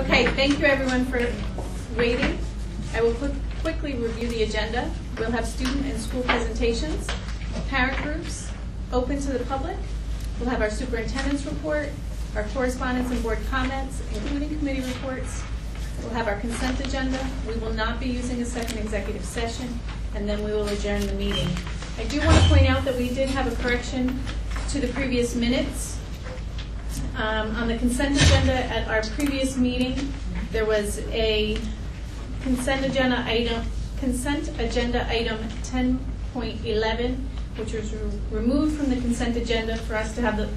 Okay, thank you everyone for waiting. I will quickly review the agenda. We'll have student and school presentations, parent groups, open to the public. We'll have our superintendent's report, our correspondence and board comments, including committee reports. We'll have our consent agenda. We will not be using a second executive session, and then we will adjourn the meeting. I do want to point out that we did have a correction to the previous minutes. On the consent agenda at our previous meeting, there was a consent agenda item 10.11, which was removed from the consent agenda for us to have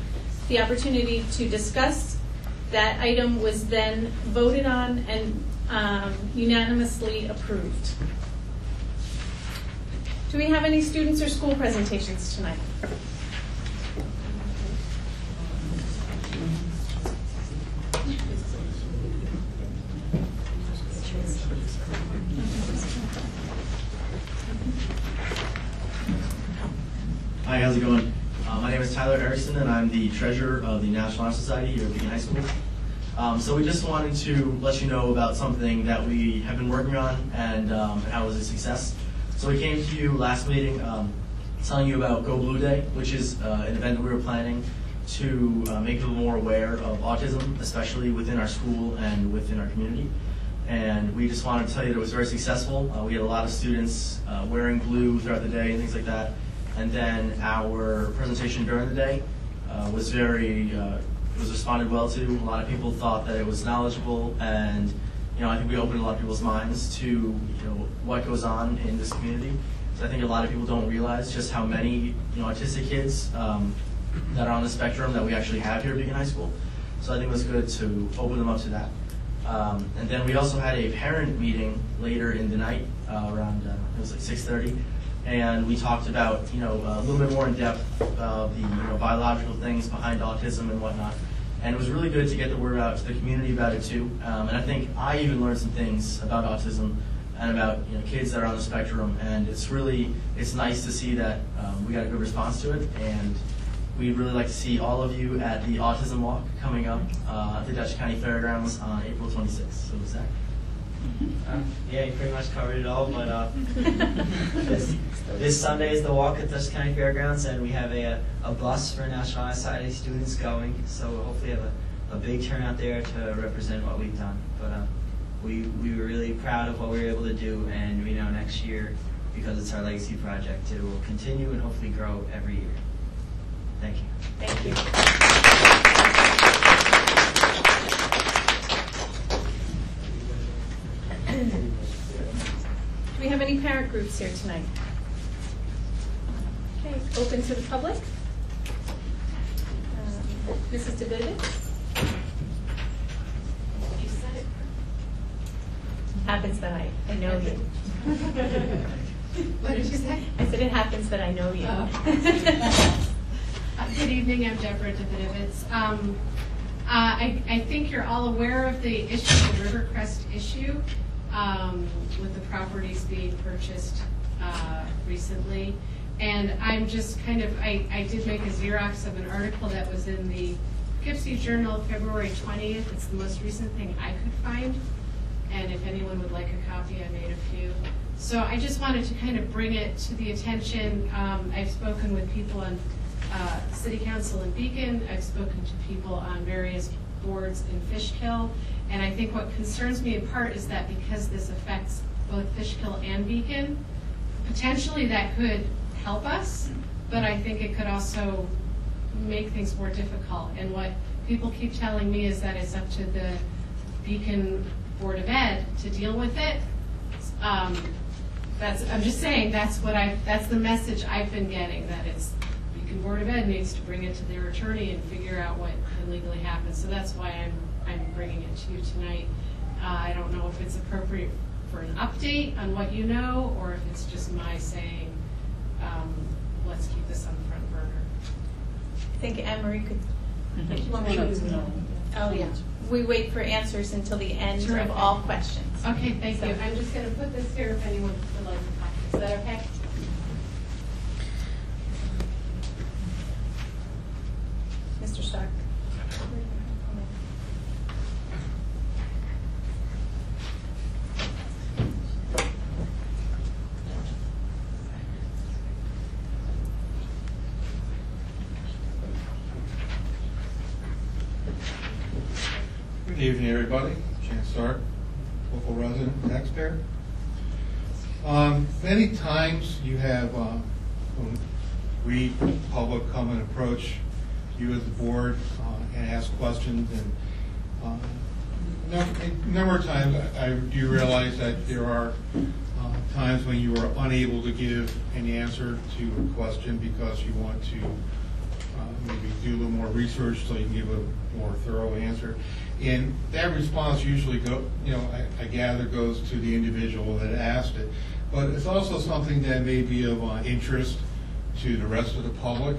the opportunity to discuss. That item was then voted on and unanimously approved. Do we have any students or school presentations tonight? Hi, how's it going? My name is Tyler Erickson, and I'm the treasurer of the National Honor Society here at Beacon High School. So we just wanted to let you know about something that we have been working on and how it was a success. So we came to you last meeting telling you about Go Blue Day, which is an event that we were planning to make people more aware of autism, especially within our school and within our community. And we just wanted to tell you that it was very successful. We had a lot of students wearing blue throughout the day and things like that. And then our presentation during the day was was responded well to. A lot of people thought that it was knowledgeable, and I think we opened a lot of people's minds to what goes on in this community. So I think a lot of people don't realize just how many autistic kids that are on the spectrum that we actually have here at Beacon High School. So I think it was good to open them up to that. And then we also had a parent meeting later in the night around it was like 6:30. And we talked about, a little bit more in depth of the biological things behind autism and whatnot. And it was really good to get the word out to the community about it too. And I think I even learned some things about autism and about kids that are on the spectrum. And it's nice to see that we got a good response to it. And we'd really like to see all of you at the Autism Walk coming up at the Dutchess County Fairgrounds on April 26th. So Zach. Yeah, you pretty much covered it all, but this Sunday is the walk at Dutchess County Fairgrounds, and we have a bus for National Honor Society students going, so we'll hopefully have a big turnout there to represent what we've done. But we were really proud of what we were able to do, and we know next year, because it's our legacy project, it will continue and hopefully grow every year. Thank you. Thank you. Do we have any parent groups here tonight? Okay, open to the public. Mrs. Davidic? You said it. Happens that I know you. What did you say? I said it happens that I know you. Oh. Good evening, I'm Deborah Davidovitz. I think you're all aware of the issue, the Rivercrest issue, with the properties being purchased recently. And I'm just I did make a Xerox of an article that was in the Poughkeepsie Journal February 20th. It's the most recent thing I could find. And if anyone would like a copy, I made a few. So I just wanted to kind of bring it to the attention. I've spoken with people on City Council in Beacon. I've spoken to people on various boards in Fishkill. And I think what concerns me in part is that because this affects both Fishkill and Beacon, potentially that could help us, but I think it could also make things more difficult. And what people keep telling me is that it's up to the Beacon Board of Ed to deal with it. I'm just saying that's the message I've been getting, that it's Beacon Board of Ed needs to bring it to their attorney and figure out what can legally happen. So that's why I'm bringing it to you tonight. I don't know if it's appropriate for an update on what you know, or if it's just my saying, let's keep this on the front burner. I think Anne-Marie could. Oh, yeah. We wait for answers until the end of all questions. Okay, thank you. I'm just going to put this here if anyone would like to copy. Is that okay? Mr. Stark. Good evening, everybody. Chance Stark, local resident, taxpayer. Many times you have when we, public, come and approach you as the board and ask questions, and a number of times I do realize that there are times when you are unable to give an answer to a question because you want to maybe do a little more research so you can give a more thorough answer. And that response usually I gather goes to the individual that asked it. But it's also something that may be of interest to the rest of the public.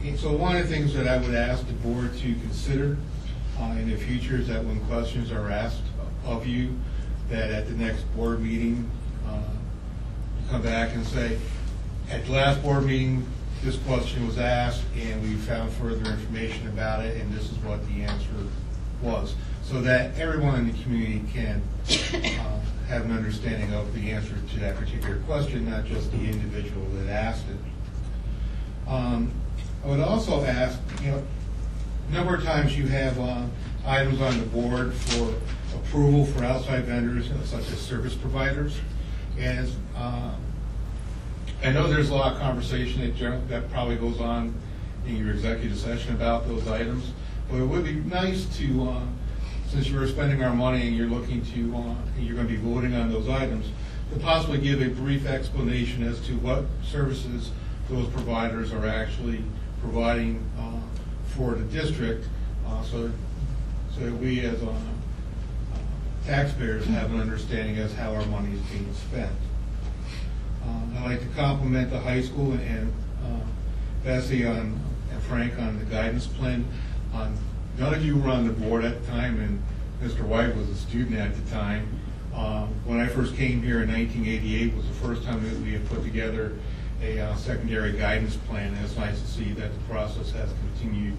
And so one of the things that I would ask the board to consider in the future is that when questions are asked of you, that at the next board meeting, you come back and say, at the last board meeting, this question was asked, and we found further information about it, and this is what the answer was, so that everyone in the community can have an understanding of the answer to that particular question, not just the individual that asked it. I would also ask, a number of times you have items on the board for approval for outside vendors, such as service providers, and I know there's a lot of conversation that probably goes on in your executive session about those items, but it would be nice to, since you're spending our money and you're looking to, you're going to be voting on those items, to possibly give a brief explanation as to what services those providers are actually providing for the district, so that we as taxpayers have an understanding as how our money is being spent. I'd like to compliment the high school and Bessie and Frank on the guidance plan. None of you were on the board at the time, and Mr. White was a student at the time. When I first came here in 1988 was the first time that we had put together a secondary guidance plan, and it's nice to see that the process has continued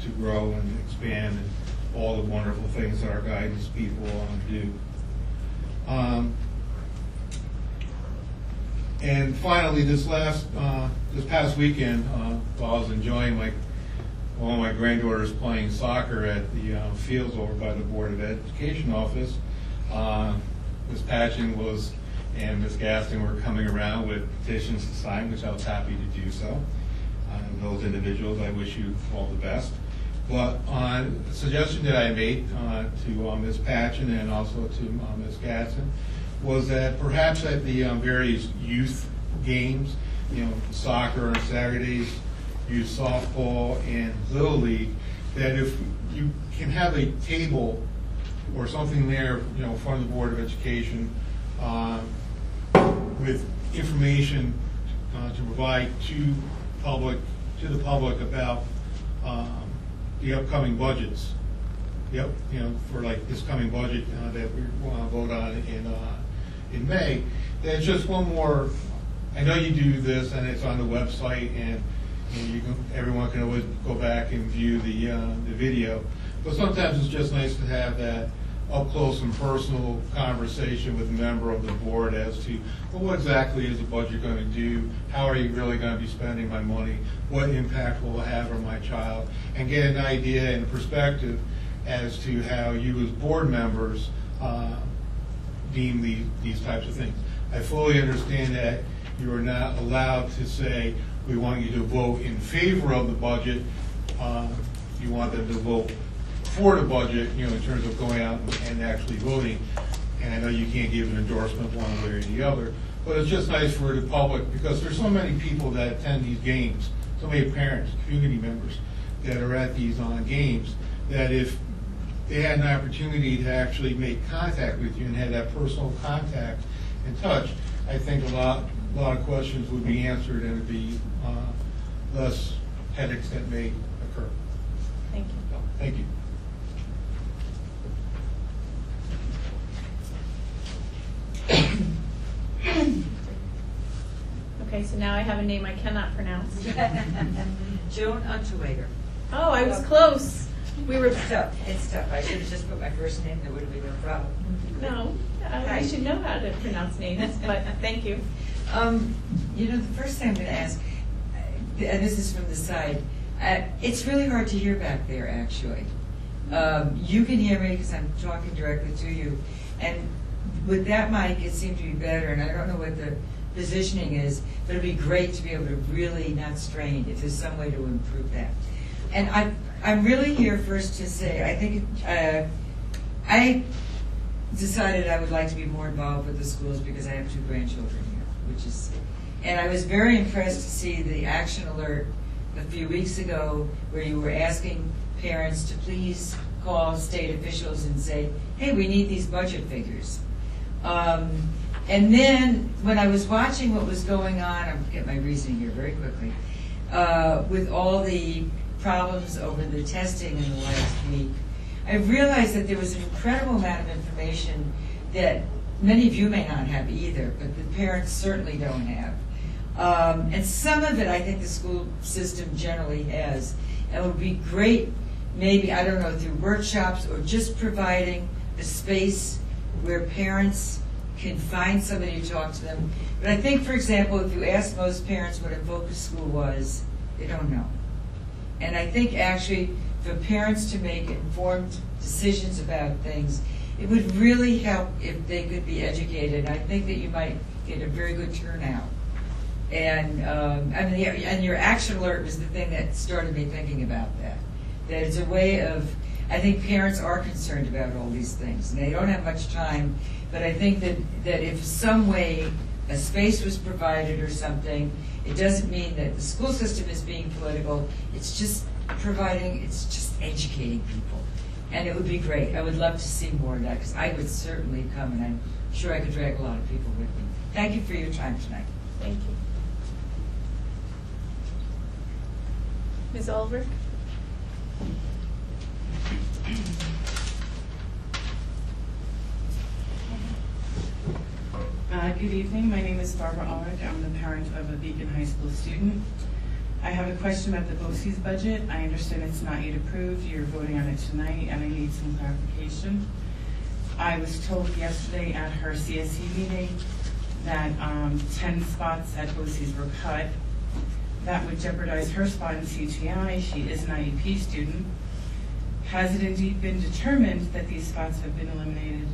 to grow and expand, and all the wonderful things that our guidance people do. And finally, this past weekend, while I was enjoying one of my granddaughters playing soccer at the fields over by the Board of Education office, Ms. Patchen and Ms. Gaston were coming around with petitions to sign, which I was happy to do so. Those individuals, I wish you all the best. But a suggestion that I made to Ms. Patchen and also to Ms. Gaston was that perhaps at the various youth games, soccer on Saturdays, youth softball, and Little League, that if you can have a table or something there, in front of the Board of Education with information to provide to the public about the upcoming budgets. For like this coming budget that we want to vote on in May. There's just one more. I know you do this, and it's on the website, and everyone can always go back and view the video. But sometimes it's just nice to have that up close and personal conversation with a member of the board as to, well, what exactly is the budget going to do? How are you really going to be spending my money? What impact will it have on my child? And get an idea and perspective as to how you as board members deem these types of things. I fully understand that you are not allowed to say, we want you to vote in favor of the budget. You want them to vote for the budget, in terms of going out and actually voting. And I know you can't give an endorsement one way or the other, but it's just nice for the public, because there's so many people that attend these games, so many parents, community members that are at these games, that if they had an opportunity to actually make contact with you and have that personal contact and touch, I think a lot of questions would be answered, and it'd be less headaches that may occur. Thank you. So, thank you. Okay, so now I have a name I cannot pronounce. Joan Unterweger. Oh, I was close. We were. It's tough. It's tough. I should have just put my first name. There would have been no problem. No, I should know how to pronounce names, but thank you. The first thing I'm going to ask, and this is from the side, it's really hard to hear back there, actually. You can hear me because I'm talking directly to you. And with that mic, it seemed to be better, and I don't know what the positioning is, but it'd be great to be able to really not strain if there's some way to improve that. And I'm really here first to say, I think I decided I would like to be more involved with the schools because I have 2 grandchildren here, and I was very impressed to see the action alert a few weeks ago where you were asking parents to please call state officials and say, hey, we need these budget figures. And then when I was watching what was going on, I'm get my reasoning here very quickly, with all the problems over the testing in the last week, I realized that there was an incredible amount of information that many of you may not have either, but the parents certainly don't have. And some of it I think the school system generally has. And it would be great, maybe, I don't know, through workshops or just providing a space where parents can find somebody to talk to them. But I think, for example, if you ask most parents what a focus school was, they don't know. And I think actually for parents to make informed decisions about things, it would really help if they could be educated. I think that you might get a very good turnout. And and your action alert was the thing that started me thinking about that. That it's a way of, I think parents are concerned about all these things, and they don't have much time. But I think that if some way a space was provided or something, it doesn't mean that the school system is being political. It's just it's just educating people. And it would be great. I would love to see more of that, because I would certainly come, and I'm sure I could drag a lot of people with me. Thank you for your time tonight. Thank you. Ms. Ulrich? Good evening. My name is Barbara Ulrich. I'm the parent of a Beacon High School student. I have a question about the BOCES budget. I understand it's not yet approved. You're voting on it tonight, and I need some clarification. I was told yesterday at her CSE meeting that 10 spots at BOCES were cut. That would jeopardize her spot in CTI. She is an IEP student. Has it indeed been determined that these spots have been eliminated?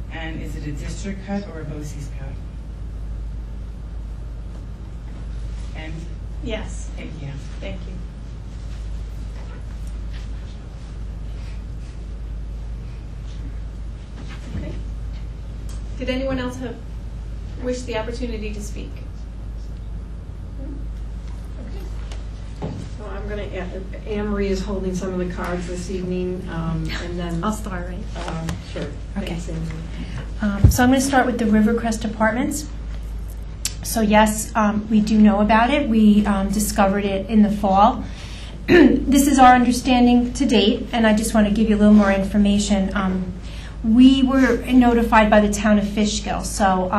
And is it a district cut or a BOCES cut? And Yes. thank you. Thank you. Okay. Did anyone else wish the opportunity to speak? Well, I'm going to, Anne Marie is holding some of the cards this evening, and then... I'll start, right? Sure. Okay. Thanks, Anne Marie. So I'm going to start with the Rivercrest Apartments. So yes, we do know about it. We discovered it in the fall. This is our understanding to date, and I just want to give you a little more information. We were notified by the town of Fishkill. So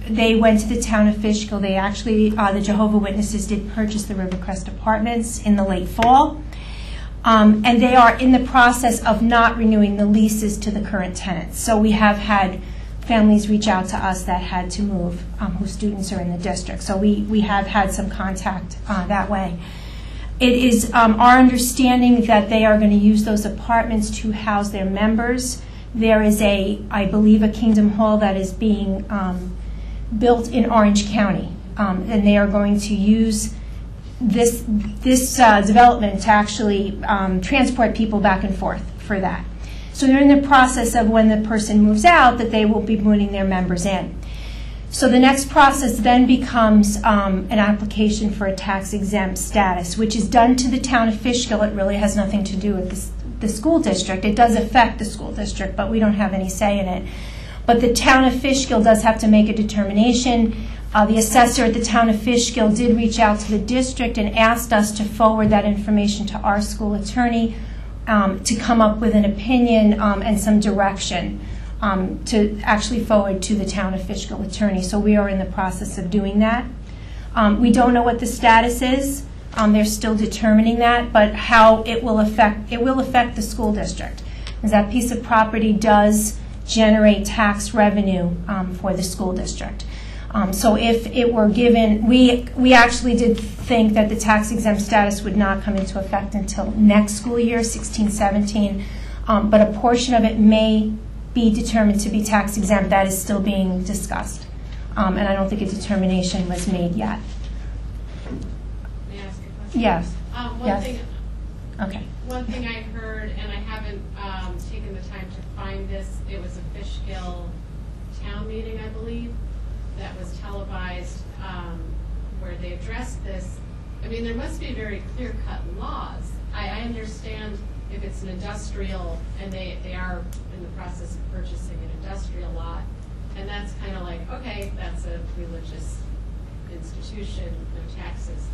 they went to the town of Fishkill. They actually, the Jehovah Witnesses did purchase the Rivercrest Apartments in the late fall. And they are in the process of not renewing the leases to the current tenants. So we have had families reach out to us that had to move, whose students are in the district. So we have had some contact that way. It is our understanding that they are going to use those apartments to house their members. There is I believe, a Kingdom Hall that is being built in Orange County, and they are going to use this development to actually transport people back and forth for that. So they're in the process of, when the person moves out, that they will be moving their members in. So the next process then becomes an application for a tax-exempt status, which is done to the town of Fishkill. It really has nothing to do with the school district. It does affect the school district, but we don't have any say in it. But the town of Fishkill does have to make a determination. The assessor at the town of Fishkill did reach out to the district and asked us to forward that information to our school attorney to come up with an opinion and some direction to actually forward to the town of Fishkill attorney. So we are in the process of doing that. We don't know what the status is. They're still determining that, but how it will affect the school district, because that piece of property does generate tax revenue for the school district. So if it were given, we actually did think that the tax exempt status would not come into effect until next school year, 16-17, but a portion of it may be determined to be tax exempt. That is still being discussed, and I don't think a determination was made yet. May I ask a question? Yes. Yes. Okay. One thing I heard, and I haven't taken the time to find this, it was a Fishkill town meeting, I believe, that was televised, where they addressed this. I mean, there must be very clear-cut laws. I understand if it's an industrial, and they are in the process of purchasing an industrial lot, and that's kind of like, okay, that's a religious institution, no taxes.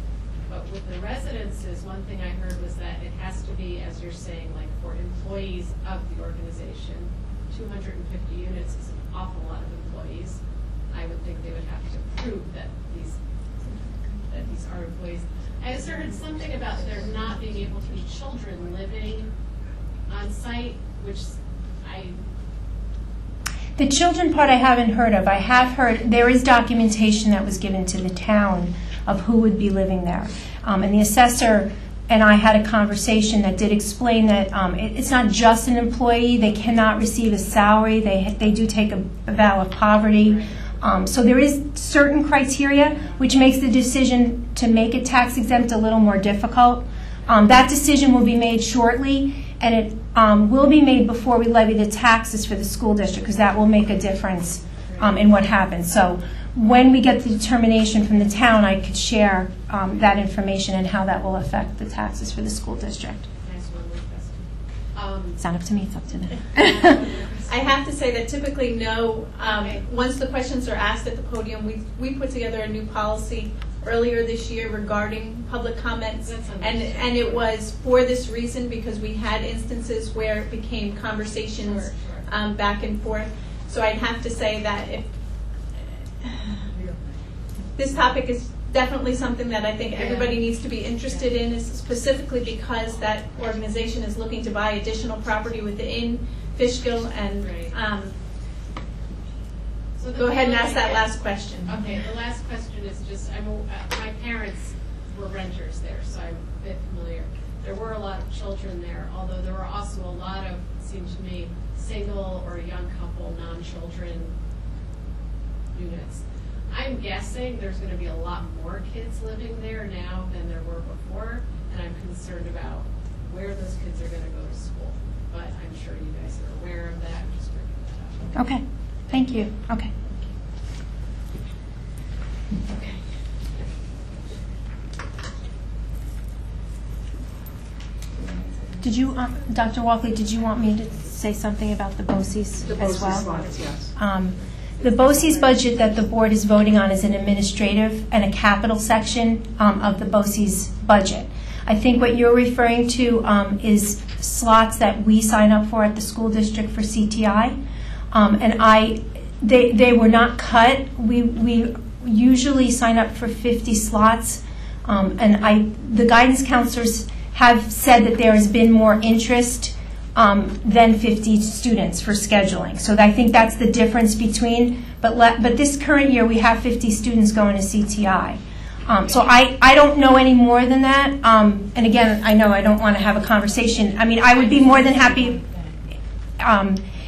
But with the residences, one thing I heard was that it has to be, as you're saying, like for employees of the organization. 250 units is an awful lot of employees. I would think they would have to prove that these are employees. I also heard something about there not being able to be children living on site, which The children part I haven't heard of. I have heard there is documentation that was given to the town of who would be living there. And the assessor and I had a conversation that did explain that it's not just an employee. They cannot receive a salary. They do take a vow of poverty. So there is certain criteria, which makes the decision to make it tax exempt a little more difficult. That decision will be made shortly, and it will be made before we levy the taxes for the school district, because that will make a difference in what happens. So when we get the determination from the town, I could share that information and how that will affect the taxes for the school district. Nice one, Kristen. It's not up to me, it's up to them. I have to say that typically no, once the questions are asked at the podium, we put together a new policy earlier this year regarding public comments, and it was for this reason, because we had instances where it became conversations back and forth. So I'd have to say that if this topic is definitely something that I think everybody needs to be interested in, is specifically because that organization is looking to buy additional property within Fishkill, and So go ahead and ask that last question. Okay, the last question is just, my parents were renters there, so I'm a bit familiar. There were a lot of children there, although there were also a lot of, it seemed to me, single or young couple, non-children units. I'm guessing there's going to be a lot more kids living there now than there were before, and I'm concerned about where those kids are going to go to school. But I'm sure you guys are aware of that. I'm just bringing that up. Okay, thank you. Okay. Did you, Dr. Walkley, did you want me to say something about the BOCES as well? Slots, yes. The BOCES budget that the board is voting on is an administrative and a capital section of the BOCES budget. I think what you're referring to is slots that we sign up for at the school district for CTI. They were not cut. We usually sign up for 50 slots. The guidance counselors have said that there has been more interest than 50 students for scheduling. So I think that's the difference between, but this current year we have 50 students going to CTI. So I don't know any more than that. And again, I know I don't want to have a conversation. I mean, I would be more than happy,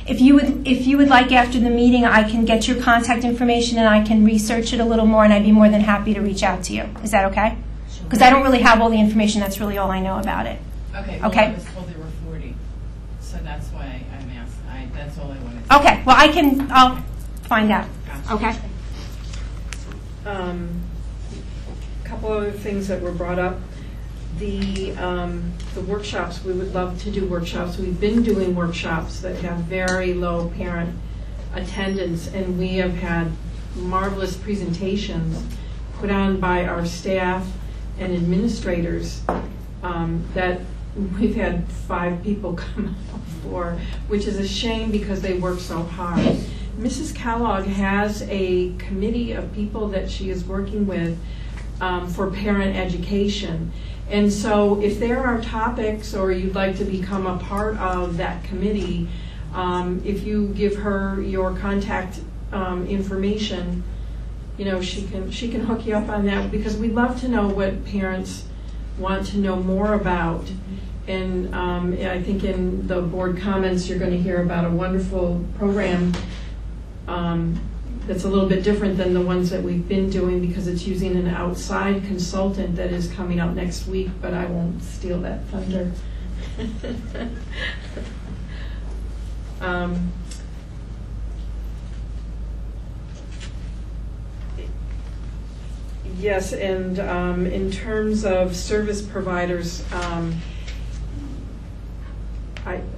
if you would like after the meeting, I can get your contact information and I can research it a little more, and I'd be more than happy to reach out to you. Is that okay? Because I don't really have all the information. That's really all I know about it. Okay. Well, Okay. I was told there were 40, so that's why I'm asked. That's all I wanted to say. Okay. Well, I'll find out. Gotcha. Okay. Couple other things that were brought up. The workshops, we would love to do workshops. We've been doing workshops that have very low parent attendance, and we have had marvelous presentations put on by our staff and administrators that we've had 5 people come out for, which is a shame because they work so hard. Mrs. Kellogg has a committee of people that she is working with for parent education. And so if there are topics or you'd like to become a part of that committee, if you give her your contact information, she can hook you up on that, because we'd love to know what parents want to know more about. And I think in the board comments, you're going to hear about a wonderful program that's a little bit different than the ones that we've been doing, because it's using an outside consultant that is coming up next week, but I won't steal that thunder. Yes, and in terms of service providers,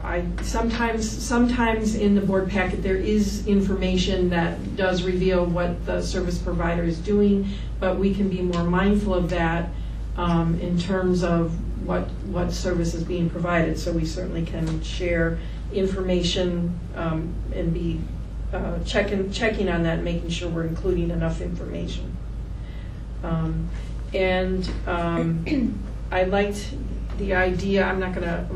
I sometimes in the board packet there is information that does reveal what the service provider is doing, but we can be more mindful of that in terms of what service is being provided. So we certainly can share information and be checking on that, making sure we're including enough information. I liked the idea. I'm not going to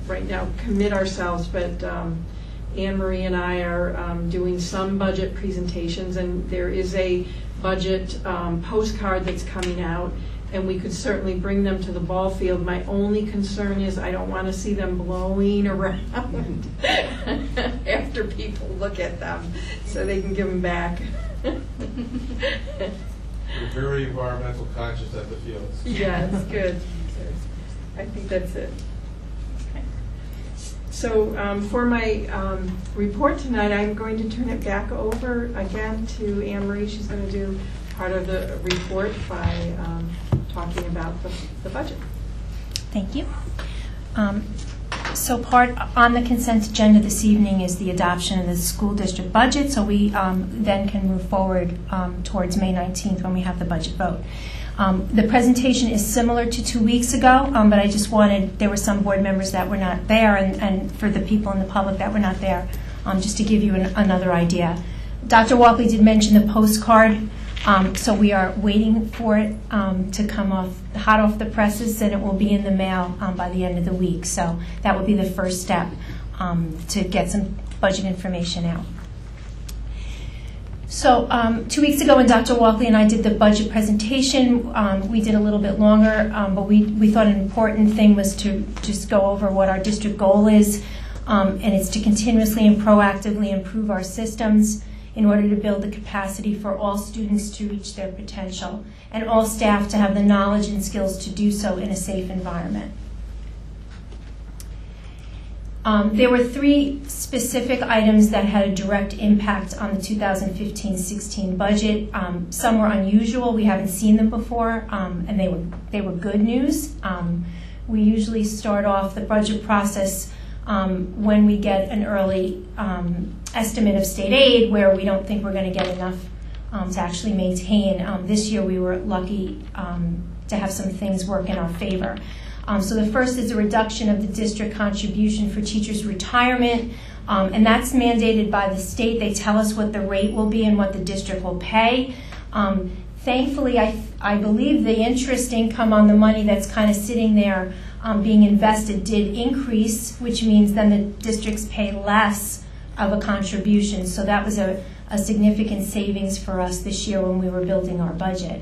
right now commit ourselves, but Anne Marie and I are doing some budget presentations, and there is a budget postcard that's coming out, and we could certainly bring them to the ball field. My only concern is I don't want to see them blowing around after people look at them, so they can give them back. We're very environmental conscious at the fields. Yeah, it's good. I think that's it. So for my report tonight, I'm going to turn it back over again to Anne Marie. She's going to do part of the report by talking about the budget. Thank you. So part on the consent agenda this evening is the adoption of the school district budget, so we then can move forward towards May 19th when we have the budget vote. The presentation is similar to 2 weeks ago, but I just wanted, there were some board members that were not there, and for the people in the public that were not there, just to give you another idea. Dr. Walkley did mention the postcard, so we are waiting for it to come hot off the presses, and it will be in the mail by the end of the week. So that would be the first step to get some budget information out. So 2 weeks ago when Dr. Walkley and I did the budget presentation, we did a little bit longer, but we thought an important thing was to just go over what our district goal is, and it's to continuously and proactively improve our systems in order to build the capacity for all students to reach their potential and all staff to have the knowledge and skills to do so in a safe environment. There were 3 specific items that had a direct impact on the 2015-16 budget. Some were unusual. We haven't seen them before, and they were good news. We usually start off the budget process when we get an early estimate of state aid where we don't think we're going to get enough to actually maintain. This year we were lucky to have some things work in our favor. So the first is a reduction of the district contribution for teachers' retirement, and that's mandated by the state. They tell us what the rate will be and what the district will pay. Thankfully, I believe the interest income on the money that's kind of sitting there being invested did increase, which means then the districts pay less of a contribution. So that was a significant savings for us this year when we were building our budget.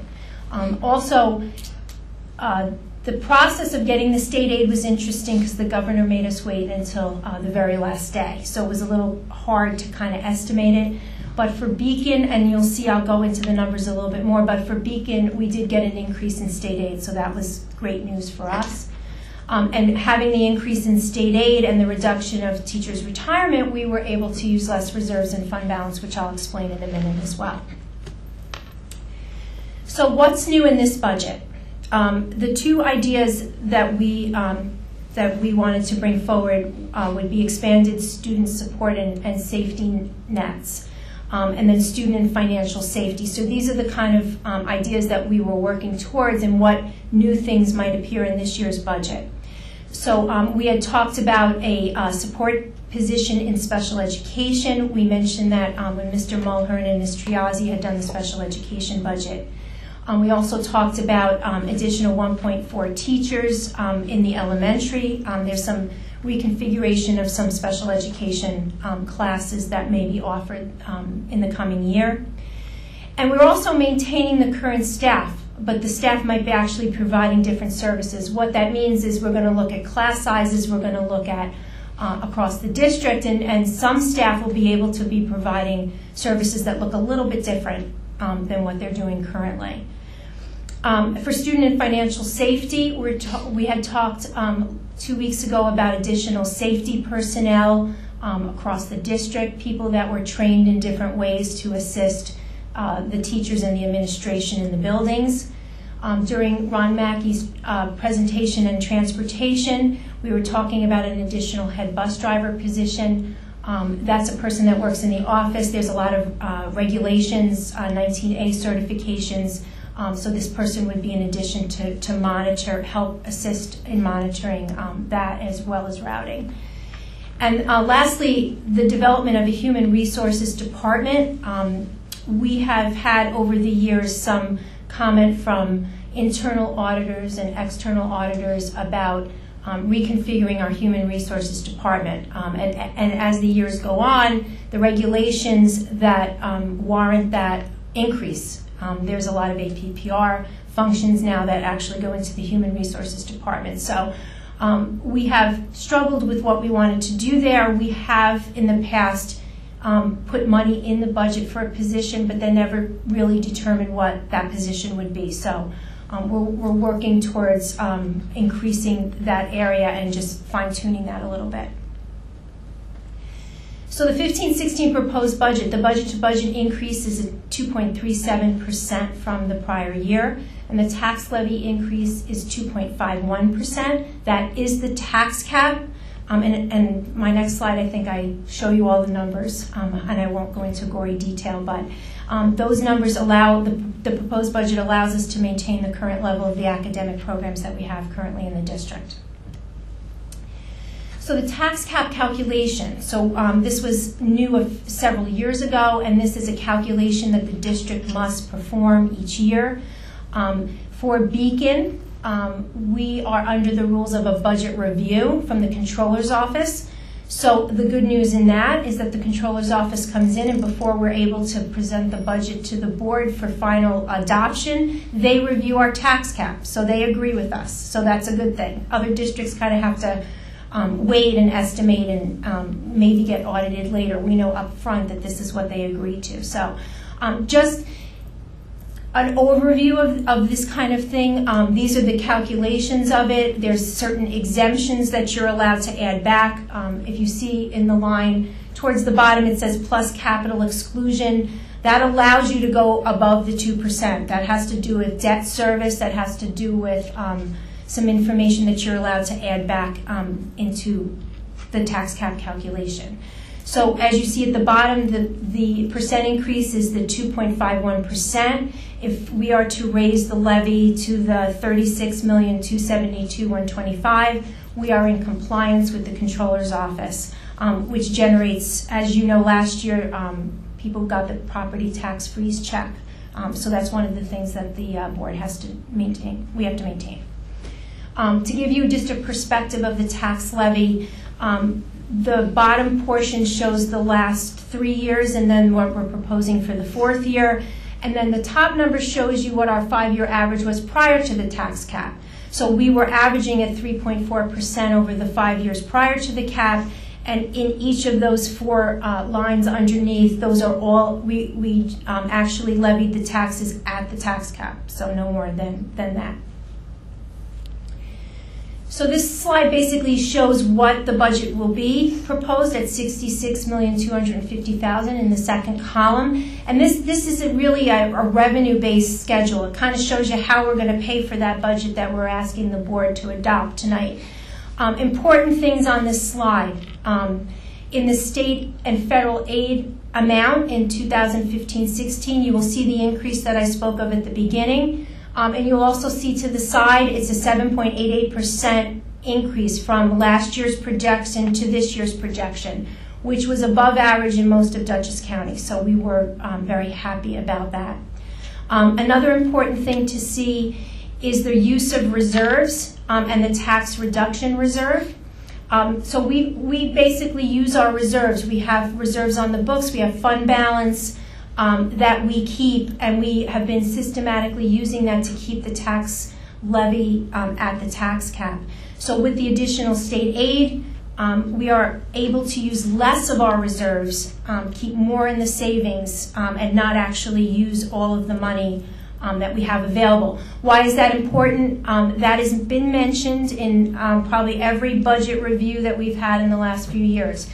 The process of getting the state aid was interesting because the governor made us wait until the very last day. So it was a little hard to kind of estimate it. But for Beacon, and you'll see I'll go into the numbers a little bit more, but for Beacon, we did get an increase in state aid, so that was great news for us. And having the increase in state aid and the reduction of teachers' retirement, we were able to use less reserves and fund balance, which I'll explain in a minute as well. So what's new in this budget? The 2 ideas that we wanted to bring forward would be expanded student support and safety nets, and then student and financial safety. So these are the kind of ideas that we were working towards and what new things might appear in this year's budget. So we had talked about a support position in special education. We mentioned that when Mr. Mulhern and Ms. Triazzi had done the special education budget. We also talked about additional 1.4 teachers in the elementary. There's some reconfiguration of some special education classes that may be offered in the coming year. And we're also maintaining the current staff, but the staff might be actually providing different services. What that means is we're going to look at class sizes, we're going to look at across the district, and some staff will be able to be providing services that look a little bit different than what they're doing currently. For student and financial safety, we had talked 2 weeks ago about additional safety personnel across the district, people that were trained in different ways to assist the teachers and the administration in the buildings. During Ron Mackey's presentation and transportation, we were talking about an additional head bus driver position. That's a person that works in the office. There's a lot of regulations, 19A certifications, so this person would be in addition to monitor, help assist in monitoring that as well as routing. And lastly, the development of a human resources department. We have had over the years some comment from internal auditors and external auditors about reconfiguring our human resources department. And as the years go on, the regulations that warrant that increase. There's a lot of APPR functions now that actually go into the human resources department. So we have struggled with what we wanted to do there. We have in the past put money in the budget for a position, but then never really determined what that position would be. So we're working towards increasing that area and just fine-tuning that a little bit. So the 15-16 proposed budget, the budget-to-budget increase is at 2.37% from the prior year, and the tax levy increase is 2.51%. That is the tax cap. And my next slide, I think I show you all the numbers, and I won't go into gory detail, but those numbers allow, the proposed budget allows us to maintain the current level of the academic programs that we have currently in the district. So the tax cap calculation, so this was new several years ago, and this is a calculation that the district must perform each year. For Beacon, we are under the rules of a budget review from the Comptroller's office. So the good news in that is that the Comptroller's office comes in, and before we're able to present the budget to the board for final adoption, they review our tax cap. So they agree with us. So that's a good thing. Other districts kind of have to wait and estimate and maybe get audited later. We know up front that this is what they agreed to. So just an overview of this kind of thing. These are the calculations of it. There's certain exemptions that you're allowed to add back. If you see in the line towards the bottom, it says plus capital exclusion. That allows you to go above the 2%. That has to do with debt service. That has to do with some information that you're allowed to add back into the tax cap calculation. So as you see at the bottom, the percent increase is the 2.51%. If we are to raise the levy to the $36,272,125, we are in compliance with the Comptroller's office, which generates, as you know, last year people got the property tax freeze check. So that's one of the things that the board has to maintain. We have to maintain. To give you just a perspective of the tax levy, the bottom portion shows the last 3 years and then what we're proposing for the 4th year. And then the top number shows you what our 5-year average was prior to the tax cap. So we were averaging at 3.4% over the 5 years prior to the cap. And in each of those 4 lines underneath, those are all, we actually levied the taxes at the tax cap. So no more than that. So this slide basically shows what the budget will be proposed at $66,250,000 in the second column. And this isn't really a revenue-based schedule. It kind of shows you how we're going to pay for that budget that we're asking the board to adopt tonight. Important things on this slide. In the state and federal aid amount in 2015-16, you will see the increase that I spoke of at the beginning. And you'll also see to the side, it's a 7.88% increase from last year's projection to this year's projection, which was above average in most of Dutchess County. So we were very happy about that. Another important thing to see is the use of reserves and the tax reduction reserve. So we basically use our reserves. We have reserves on the books. We have fund balance. that we keep, and we have been systematically using that to keep the tax levy at the tax cap. So with the additional state aid, we are able to use less of our reserves, keep more in the savings, and not actually use all of the money that we have available. Why is that important? That has been mentioned in probably every budget review that we've had in the last few years.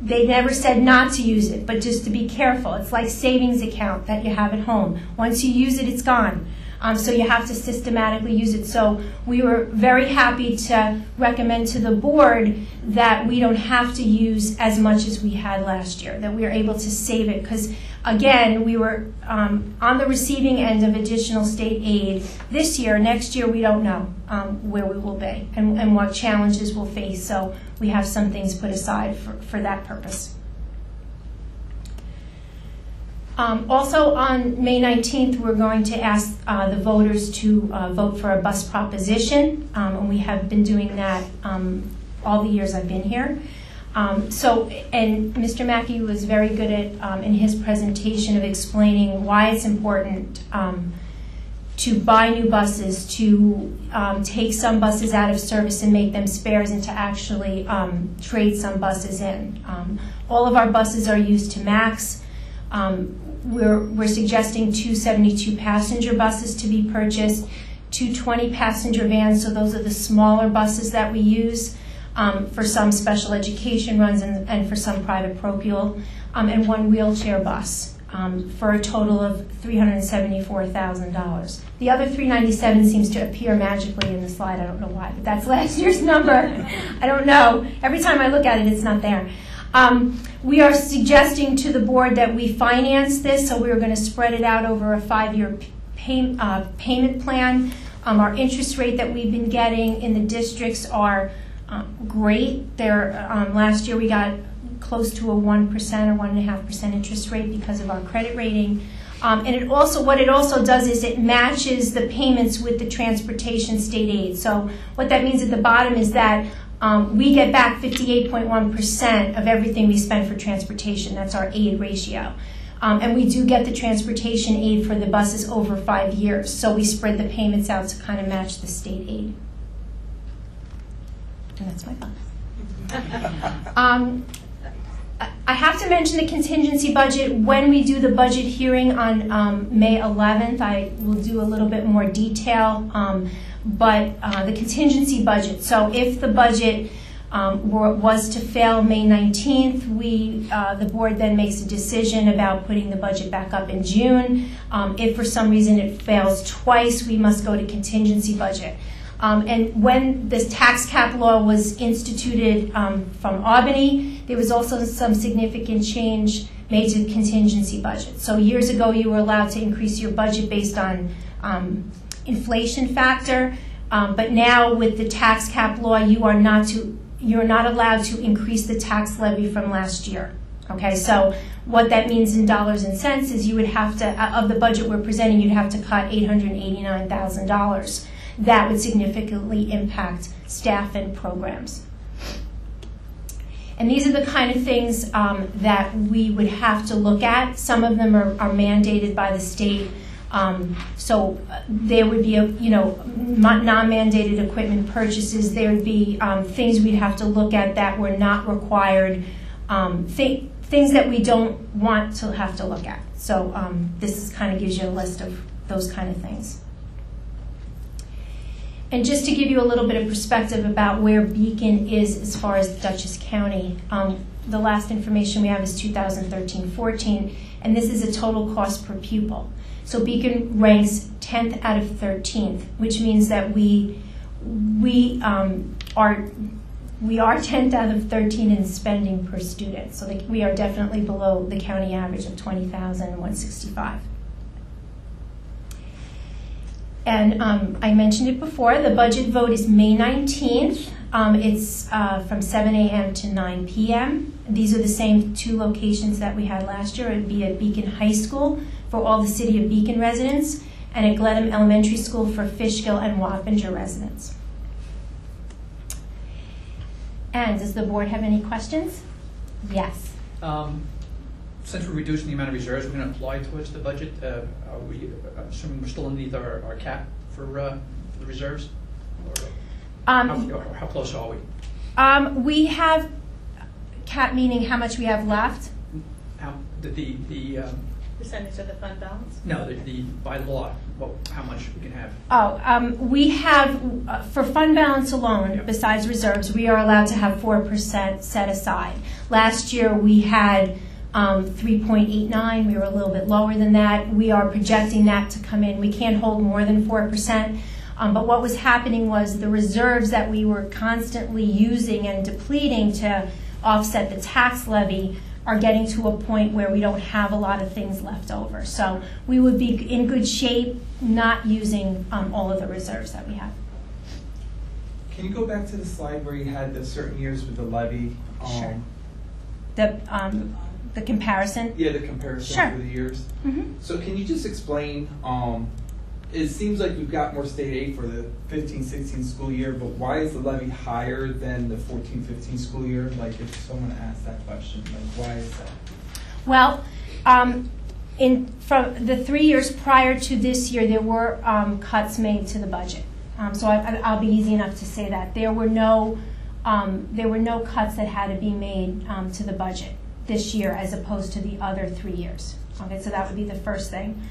They never said not to use it, but just to be careful. It's like savings account that you have at home. Once you use it, it's gone. So you have to systematically use it. So we were very happy to recommend to the board that we don't have to use as much as we had last year, that we are able to save it. Because, again, we were on the receiving end of additional state aid this year. Next year, we don't know where we will be and what challenges we'll face. So we have some things put aside for that purpose. Also on May 19th, we're going to ask the voters to vote for a bus proposition, and we have been doing that all the years I've been here. And Mr. Mackey was very good at, in his presentation, of explaining why it's important to buy new buses, to take some buses out of service and make them spares, and to actually trade some buses in. All of our buses are used to max. We're suggesting 2 72-passenger buses to be purchased, 2 20-passenger vans, so those are the smaller buses that we use for some special education runs and for some private parochial, and 1 wheelchair bus for a total of $374,000. The other $397 seems to appear magically in the slide. I don't know why, but that's last year's number. I don't know. Every time I look at it, it's not there. We are suggesting to the board that we finance this, so we're going to spread it out over a 5-year payment plan. Our interest rate that we've been getting in the districts are great. Last year we got close to a 1% or 1.5% interest rate because of our credit rating. And what it also does is it matches the payments with the transportation state aid. So what that means at the bottom is that we get back 58.1% of everything we spend for transportation. That's our aid ratio. And we do get the transportation aid for the buses over 5 years. So we spread the payments out to kind of match the state aid. And that's my thought. I have to mention the contingency budget. When we do the budget hearing on May 11th, I will do a little bit more detail. But the contingency budget, so if the budget was to fail May 19th, the board then makes a decision about putting the budget back up in June. If for some reason it fails twice, we must go to contingency budget. And when this tax cap law was instituted from Albany, there was also some significant change made to the contingency budget. So years ago, you were allowed to increase your budget based on inflation factor, but now with the tax cap law, you're not allowed to increase the tax levy from last year. Okay, so what that means in dollars and cents is you would have to, of the budget we're presenting, you'd have to cut $889,000. That would significantly impact staff and programs. And these are the kind of things that we would have to look at. Some of them are mandated by the state. So there would be, non-mandated equipment purchases. There would be things we'd have to look at that were not required, things that we don't want to have to look at. So this kind of gives you a list of those kind of things. And just to give you a little bit of perspective about where Beacon is as far as Dutchess County, the last information we have is 2013-14, and this is a total cost per pupil. So Beacon ranks 10th out of 13th, which means that we are 10th out of 13 in spending per student. So we are definitely below the county average of $20,165. And I mentioned it before, the budget vote is May 19th. It's from 7 a.m. to 9 p.m. These are the same 2 locations that we had last year. It would be at Beacon High School for all the City of Beacon residents, and at Glenham Elementary School for Fishkill and Wappinger residents. And does the board have any questions? Yes. So since we're reducing the amount of reserves we're going to apply towards the budget, I'm assuming we're still underneath our cap for the reserves? Or how close are we? We have cap, meaning how much we have left. How Percentage of the fund balance? no, by law, how much we can have. We have, for fund balance alone, Yeah. besides reserves, we are allowed to have 4% set aside. Last year, we had 3.89. We were a little bit lower than that. We are projecting that to come in. We can't hold more than 4%. But what was happening was the reserves that we were constantly using and depleting to offset the tax levy are getting to a point where we don't have a lot of things left over. So we would be in good shape not using all of the reserves that we have. Can you go back to the slide where you had the certain years with the levy? Sure. The comparison? Yeah, the comparison Sure. for the years. Mm-hmm. So can you just explain, it seems like we've got more state aid for the 15-16 school year, but why is the levy higher than the 14-15 school year? Like if someone asked that question, like why is that? Well, from the 3 years prior to this year, there were cuts made to the budget. So I'll be easy enough to say that there were no cuts that had to be made to the budget this year as opposed to the other 3 years. Okay, so that would be the first thing.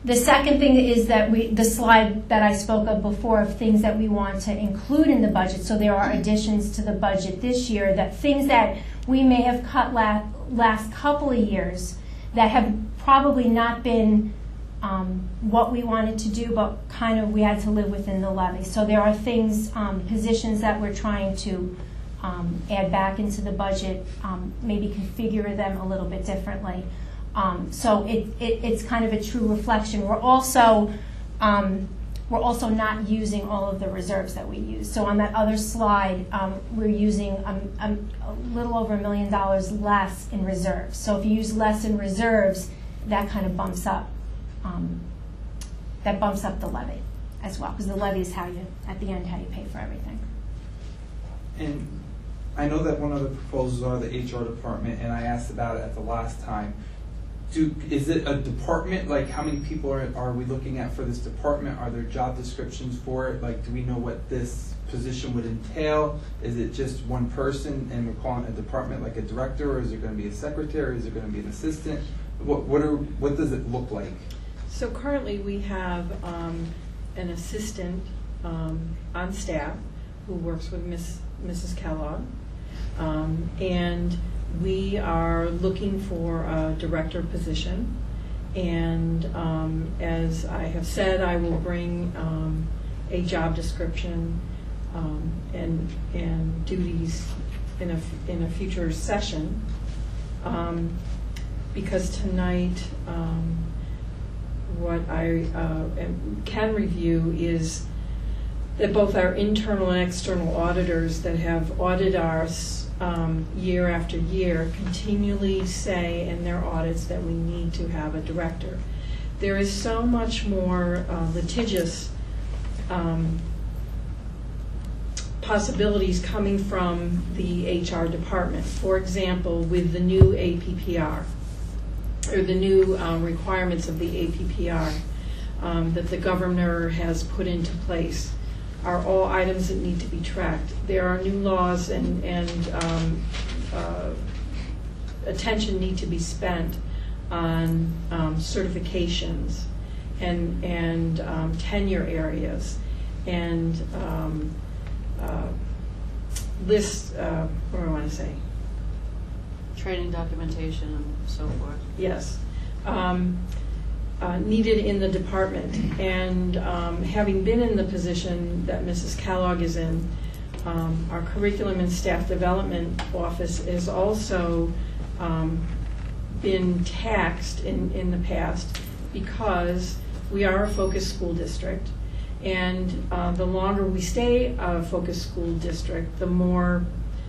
The second thing is that the slide that I spoke of before of things that we want to include in the budget. So there are additions to the budget this year, that things that we may have cut last couple of years that have probably not been what we wanted to do, but kind of we had to live within the levy. So there are things, positions that we're trying to add back into the budget, maybe configure them a little bit differently. So it's kind of a true reflection. We're also not using all of the reserves that we use. So on that other slide, we're using a little over $1 million less in reserves. So if you use less in reserves, that kind of bumps up the levy as well, because the levy is how you, at the end, how you pay for everything. And I know that one of the proposals are the HR department, and I asked about it at the last time. Is it a department? Like, how many people are we looking at for this department? Are there job descriptions for it? Like, do we know what this position would entail? Is it just one person and we're calling it a department, like a director, or is there going to be a secretary? Is there going to be an assistant? What does it look like? So currently we have an assistant on staff who works with Mrs. Kellogg, and we are looking for a director position, and as I have said, I will bring a job description and duties in a future session, because tonight what I can review is that both our internal and external auditors that have audited us year after year continually say in their audits that we need to have a director. There is so much more litigious possibilities coming from the HR department. For example, with the new APPR, or the new requirements of the APPR that the governor has put into place, are all items that need to be tracked. There are new laws and attention need to be spent on certifications and tenure areas and lists. What do I want to say? Training documentation and so forth. Yes. Needed in the department, and having been in the position that Mrs. Kellogg is in, our curriculum and staff development office has also been taxed in the past because we are a focused school district, and the longer we stay a focused school district, the more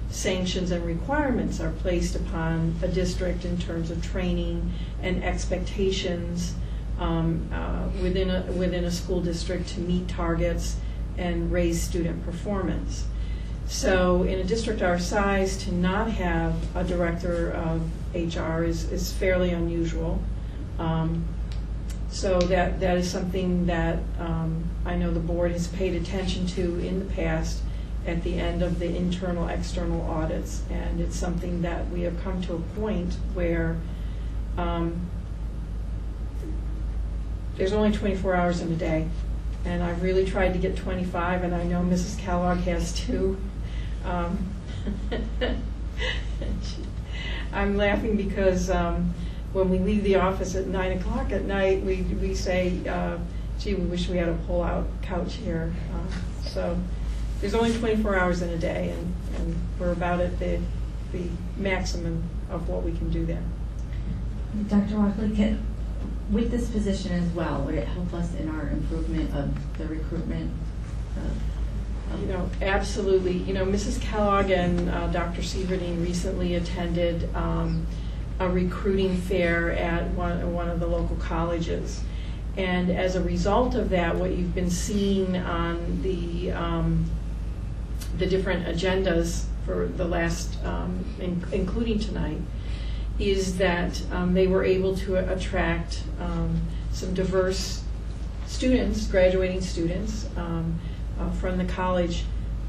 sanctions and requirements are placed upon a district in terms of training and expectations within a school district to meet targets and raise student performance. So in a district our size, to not have a director of HR is fairly unusual. So that is something that I know the board has paid attention to in the past at the end of the internal, external audits. And it's something that we have come to a point where there's only 24 hours in a day. And I've really tried to get 25, and I know Mrs. Kellogg has too. I'm laughing because when we leave the office at 9 o'clock at night, we say, gee, we wish we had a pull-out couch here. So there's only 24 hours in a day, and we're about at the maximum of what we can do there. Dr. Walkley, with this position as well, would it help us in our improvement of the recruitment? You know, absolutely. You know, Mrs. Kellogg and Dr. Sieverding recently attended a recruiting fair at one of the local colleges. And as a result of that, what you've been seeing on the different agendas for the last, including tonight, is that they were able to attract some diverse students, graduating students from the college,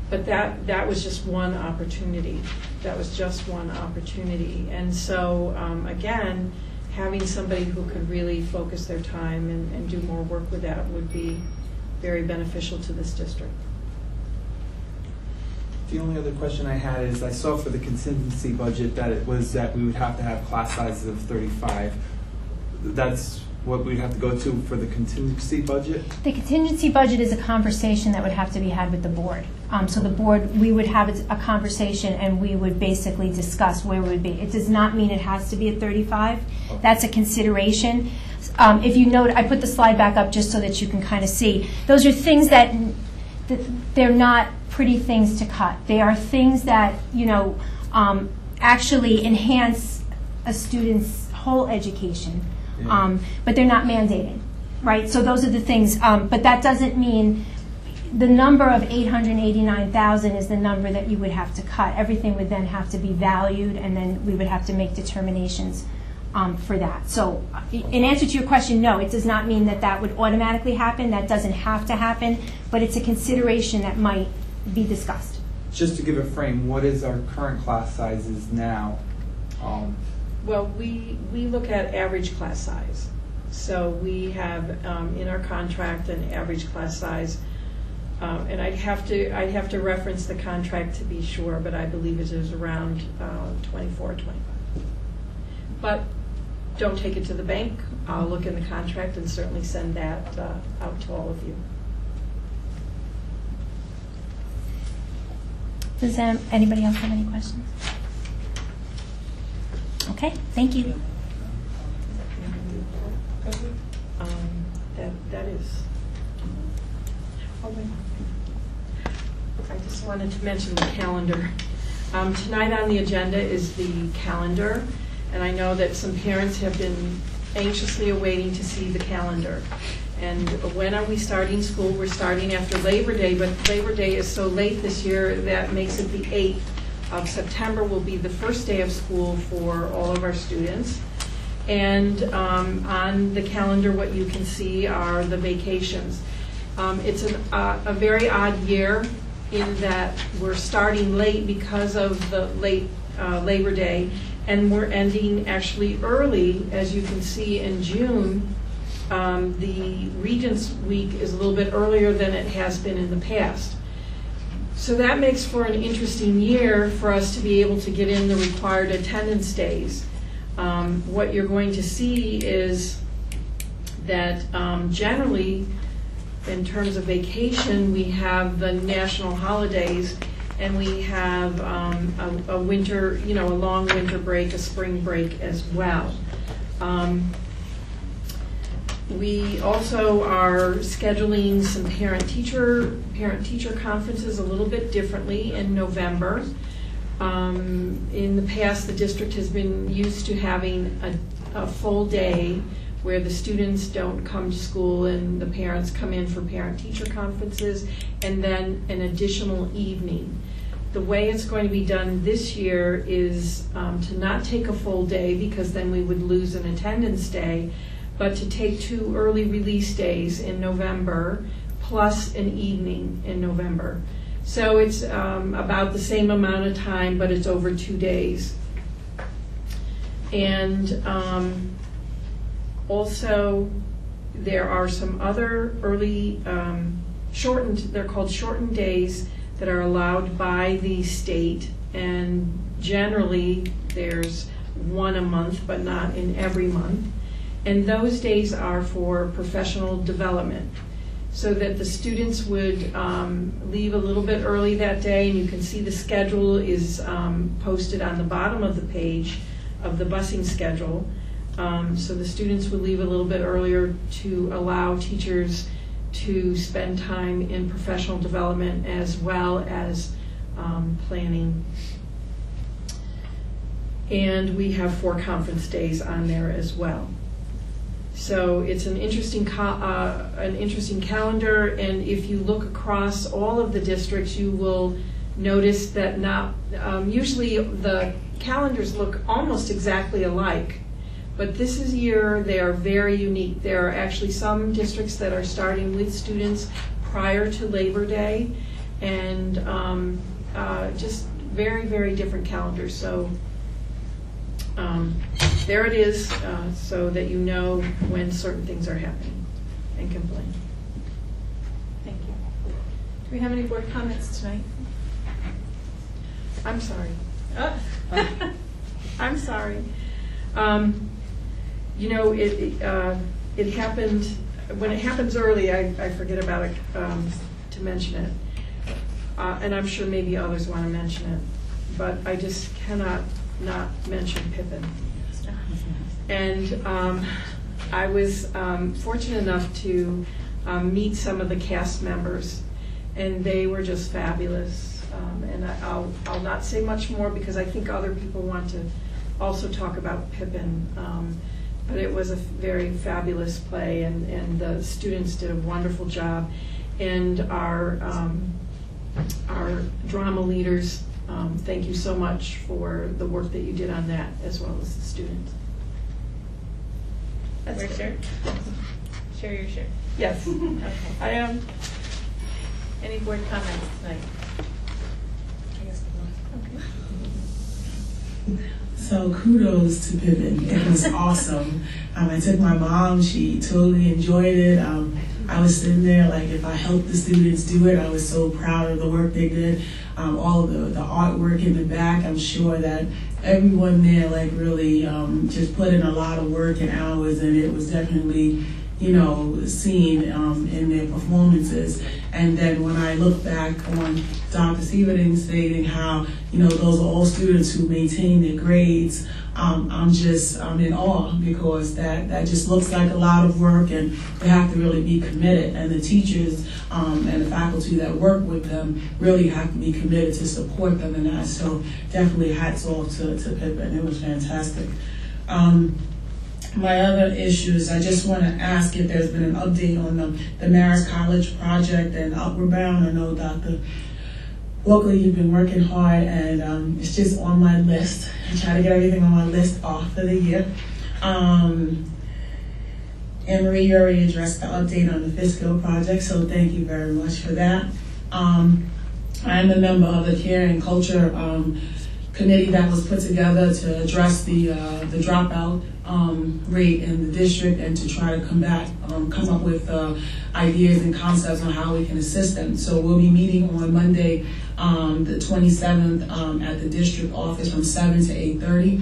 but that was just one opportunity. That was just one opportunity. And so, again, having somebody who could really focus their time and do more work with that would be very beneficial to this district. The only other question I had is I saw for the contingency budget that it was that we would have to have class sizes of 35. That's what we'd have to go to for the contingency budget? The contingency budget is a conversation that would have to be had with the board. So the board, we would have a conversation and we would basically discuss where we would be. It does not mean it has to be at 35. Okay. That's a consideration. If you note, I put the slide back up just so that you can kind of see. Those are things that they're not pretty things to cut. They are things that, you know, actually enhance a student's whole education. Yeah. But they're not mandated, right? So those are the things. But that doesn't mean the number of 889,000 is the number that you would have to cut. Everything would then have to be valued, and then we would have to make determinations for that. So in answer to your question, no, it does not mean that that would automatically happen. That doesn't have to happen, but it's a consideration that might be discussed. Just to give a frame, what is our current class sizes now? Well, we look at average class size. So we have in our contract an average class size, and I'd have to reference the contract to be sure, but I believe it is around 24, 25. But don't take it to the bank. I'll look in the contract and certainly send that out to all of you. Does anybody else have any questions? Okay, thank you. That is. Oh, wait. I just wanted to mention the calendar. Tonight on the agenda is the calendar, and I know that some parents have been anxiously awaiting to see the calendar. And when are we starting school? We're starting after Labor Day, but Labor Day is so late this year that makes it the 8th of September will be the first day of school for all of our students. And on the calendar, what you can see are the vacations. It's a very odd year in that we're starting late because of the late Labor Day, and we're ending actually early, as you can see in June. The Regents Week is a little bit earlier than it has been in the past. So that makes for an interesting year for us to be able to get in the required attendance days. What you're going to see is that generally, in terms of vacation, we have the national holidays, and we have a winter, a long winter break, a spring break as well. We also are scheduling some parent-teacher conferences a little bit differently in November. In the past, the district has been used to having a full day where the students don't come to school and the parents come in for parent-teacher conferences, and then an additional evening. The way it's going to be done this year is to not take a full day, because then we would lose an attendance day, but to take 2 early release days in November plus an evening in November. So it's about the same amount of time, but it's over 2 days. And also there are some other early they're called shortened days that are allowed by the state, and generally there's 1 a month, but not in every month. And those days are for professional development, so that the students would leave a little bit early that day, and you can see the schedule is posted on the bottom of the page of the busing schedule. So the students would leave a little bit earlier to allow teachers to spend time in professional development as well as planning. And we have 4 conference days on there as well. So it's an interesting calendar, and if you look across all of the districts, you will notice that usually the calendars look almost exactly alike. But this year, they are very unique. There are actually some districts that are starting with students prior to Labor Day, and just very, very different calendars. So there it is, so that you know when certain things are happening and can plan. Thank you. Do we have any board comments tonight? I'm sorry. I'm sorry. You know, it happened, when it happens early, I forget about it, to mention it. And I'm sure maybe others want to mention it, but I just cannot not mention Pippin. And I was fortunate enough to meet some of the cast members, and they were just fabulous. And I'll not say much more, because I think other people want to also talk about Pippin. But it was a very fabulous play, and the students did a wonderful job. And our drama leaders, thank you so much for the work that you did on that, as well as the students. That's your shirt? Share your shirt. Yes. Okay. I am. Any board comments tonight? Okay. So kudos to Pippin. It was awesome. I took my mom. She totally enjoyed it. I was sitting there like, if I helped the students do it, I was so proud of the work they did. All of the artwork in the back, I'm sure that everyone there like really just put in a lot of work and hours, and it was definitely, you know, seen in their performances. And then when I look back on Dr. Sieverding stating how, you know, those are all students who maintain their grades, I'm in awe, because that just looks like a lot of work, and they have to really be committed. And the teachers and the faculty that work with them really have to be committed to support them in that. So definitely hats off to Pippin. It was fantastic. My other issues, I just want to ask if there's been an update on the Marist College project and Upward Bound. I know Dr. Walkley, you've been working hard, and it's just on my list. I try to get everything on my list off for the year. Anne Marie, you already addressed the update on the Fiscal project, so thank you very much for that. I am a member of the Care and Culture committee that was put together to address the dropout rate in the district, and to try to come up with ideas and concepts on how we can assist them. So we'll be meeting on Monday, the 27th, at the district office from 7 to 8:30.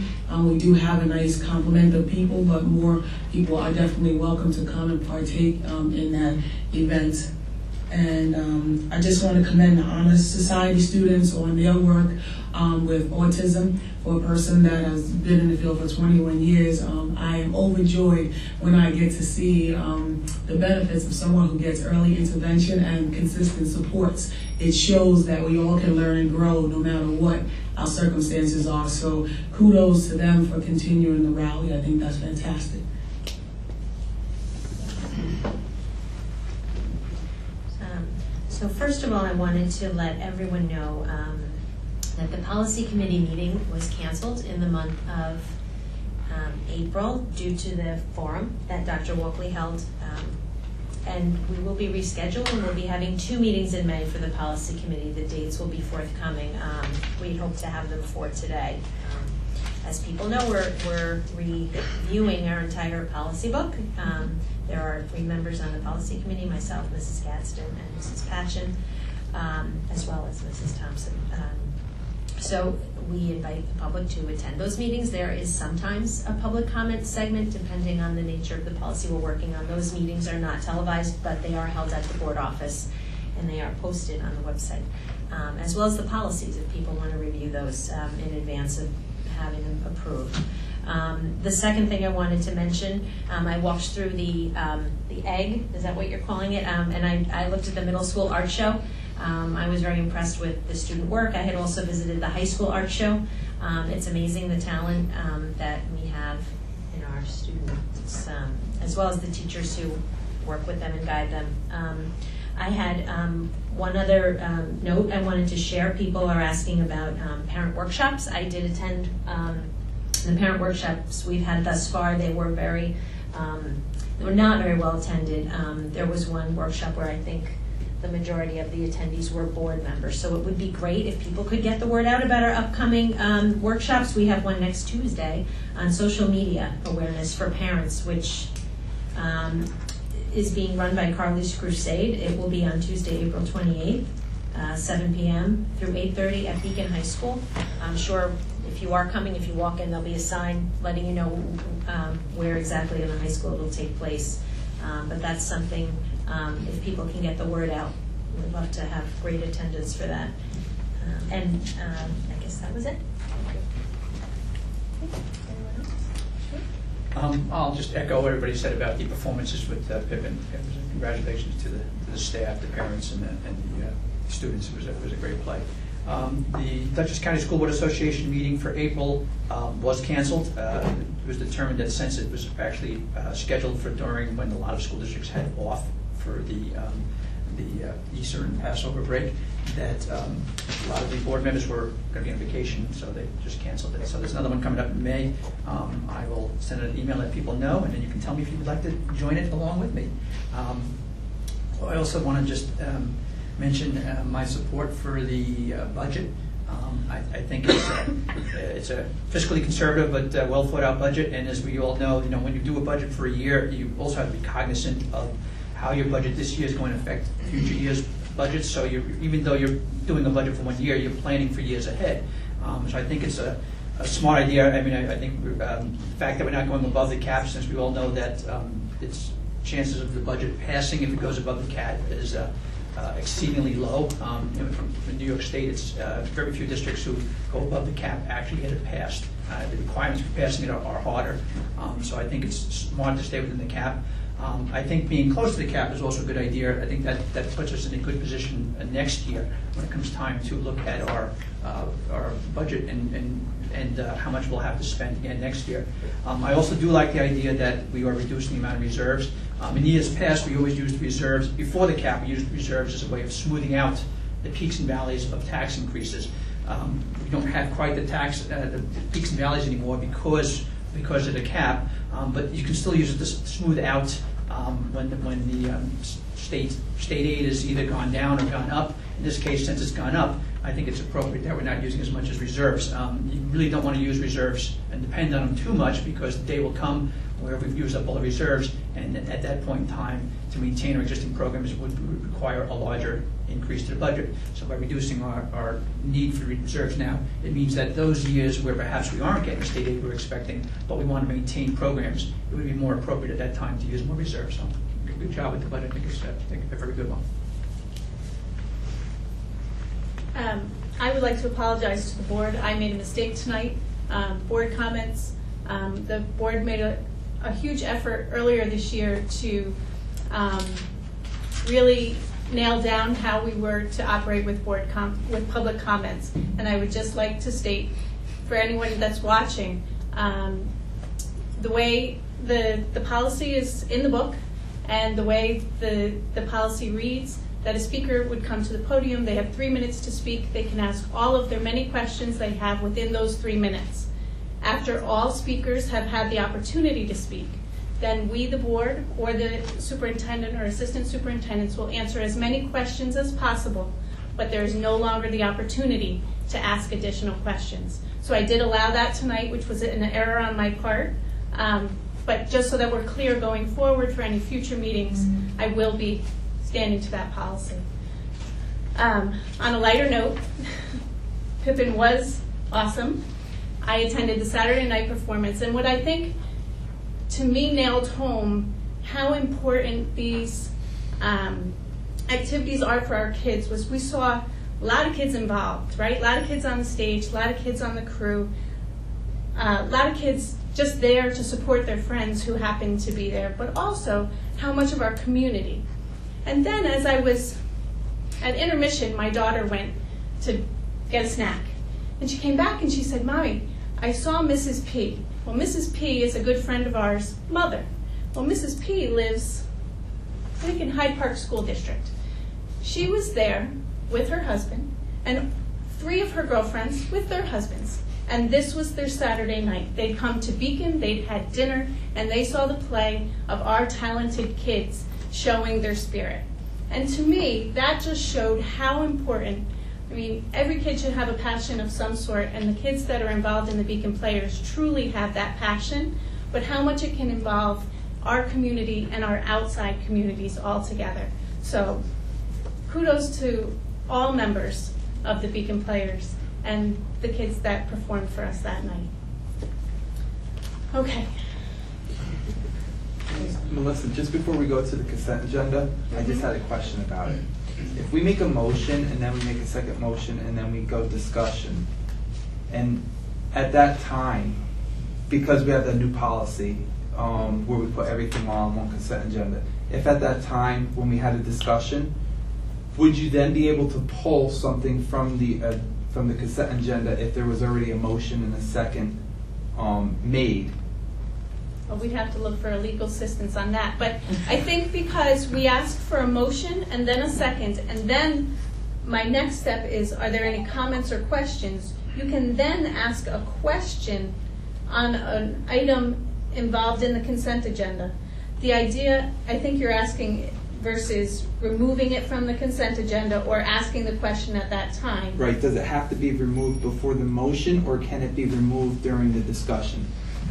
We do have a nice complement of people, but more people are definitely welcome to come and partake in that event. And I just want to commend the Honor Society students on their work with autism. For a person that has been in the field for 21 years, I am overjoyed when I get to see the benefits of someone who gets early intervention and consistent supports. It shows that we all can learn and grow no matter what our circumstances are. So kudos to them for continuing the rally. I think that's fantastic. So first of all, I wanted to let everyone know that the policy committee meeting was canceled in the month of April due to the forum that Dr. Walkley held. And we will be rescheduled, and we'll be having 2 meetings in May for the policy committee. The dates will be forthcoming. We hope to have them for today. As people know, we're reviewing our entire policy book. There are 3 members on the policy committee, myself, Mrs. Gadsden, and Mrs. Patchen, as well as Mrs. Thompson. So we invite the public to attend those meetings. There is sometimes a public comment segment depending on the nature of the policy we're working on. Those meetings are not televised, but they are held at the board office, and they are posted on the website, as well as the policies if people want to review those in advance of having them approved. The second thing I wanted to mention, I walked through the egg, is that what you're calling it? And I looked at the middle school art show. I was very impressed with the student work. I had also visited the high school art show. It's amazing the talent that we have in our students, as well as the teachers who work with them and guide them. I had one other note I wanted to share. People are asking about parent workshops. I did attend the parent workshops we've had thus far. They were they were not very well attended. There was one workshop where I think the majority of the attendees were board members. So it would be great if people could get the word out about our upcoming workshops. We have one next Tuesday on social media awareness for parents, which is being run by Carly's Crusade. It will be on Tuesday, April 28th, 7 p.m. through 8:30 at Beacon High School. I'm sure if you are coming, if you walk in, there'll be a sign letting you know where exactly in the high school it will take place. But that's something, if people can get the word out, we'd love to have great attendance for that. And I guess that was it. I'll just echo what everybody said about the performances with Pippin. Congratulations to the staff, the parents, and the students. It was a great play. The Dutchess County School Board Association meeting for April was canceled. It was determined that since it was actually scheduled for during when a lot of school districts had off for the Easter and Passover break, that a lot of the board members were going to be on vacation, so they just canceled it. So there's another one coming up in May. I will send an email, let people know, and then you can tell me if you would like to join it along with me. I also want to just mention my support for the budget. I think it's a fiscally conservative but well thought out budget, and as we all know, when you do a budget for a year, you also have to be cognizant of how your budget this year is going to affect future years' budgets. So even though you're doing a budget for 1 year, you're planning for years ahead. So I think it's a smart idea. I mean, I think the fact that we're not going above the cap, since we all know that its chances of the budget passing if it goes above the cap is exceedingly low. In New York State, it's very few districts who go above the cap actually get it passed. The requirements for passing it are harder. So I think it's smart to stay within the cap. I think being close to the cap is also a good idea. I think that puts us in a good position next year when it comes time to look at our budget and how much we'll have to spend again next year. I also do like the idea that we are reducing the amount of reserves. In years past, we always used reserves. Before the cap, we used reserves as a way of smoothing out the peaks and valleys of tax increases. We don't have quite the peaks and valleys anymore because of the cap, but you can still use it to smooth out when the state aid has either gone down or gone up. In this case, since it's gone up, I think it's appropriate that we're not using as much as reserves. You really don't want to use reserves and depend on them too much, because the day will come where we've used up all the reserves, and at that point in time, to maintain our existing programs would require a larger increase to the budget. So by reducing our need for reserves now, it means that those years where perhaps we aren't getting the state aid we're expecting, but we want to maintain programs, it would be more appropriate at that time to use more reserves. So good job with the budget. I think it's a very good one. I would like to apologize to the board. I made a mistake tonight. Board comments. The board made a huge effort earlier this year to really nail down how we were to operate with with public comments. And I would just like to state for anyone that's watching, the way the policy is in the book and the way the policy reads, that a speaker would come to the podium. They have 3 minutes to speak. They can ask all of their many questions they have within those 3 minutes. After all speakers have had the opportunity to speak, then we, the board, or the superintendent or assistant superintendents will answer as many questions as possible, but there is no longer the opportunity to ask additional questions. So I did allow that tonight, which was an error on my part, but just so that we're clear going forward for any future meetings, I will be standing to that policy. On a lighter note, Pippin was awesome. I attended the Saturday night performance, and what I think to me nailed home how important these activities are for our kids was we saw a lot of kids involved, right? A lot of kids on the stage, a lot of kids on the crew, a lot of kids just there to support their friends who happened to be there, but also how much of our community. And then as I was at intermission, my daughter went to get a snack. And she came back and she said, "Mommy, I saw Mrs. P." Well, Mrs. P is a good friend of ours' mother. Well, Mrs. P lives, I think, in Hyde Park School District. She was there with her husband and 3 of her girlfriends with their husbands. And this was their Saturday night. They'd come to Beacon, they'd had dinner, and they saw the play of our talented kids showing their spirit. And to me, that just showed how important, I mean, every kid should have a passion of some sort, and the kids that are involved in the Beacon Players truly have that passion, but how much it can involve our community and our outside communities all together. So kudos to all members of the Beacon Players and the kids that performed for us that night. Okay. Melissa, just before we go to the consent agenda, I just had a question about it. If we make a motion and then we make a second motion and then we go discussion, and at that time, because we have the new policy where we put everything on one consent agenda, if at that time when we had a discussion, would you then be able to pull something from the consent agenda if there was already a motion and a second made? Well, we'd have to look for legal assistance on that. But I think because we asked for a motion and then a second, and then my next step is, are there any comments or questions? You can then ask a question on an item involved in the consent agenda. The idea, I think you're asking versus removing it from the consent agenda or asking the question at that time. Right. Does it have to be removed before the motion, or can it be removed during the discussion?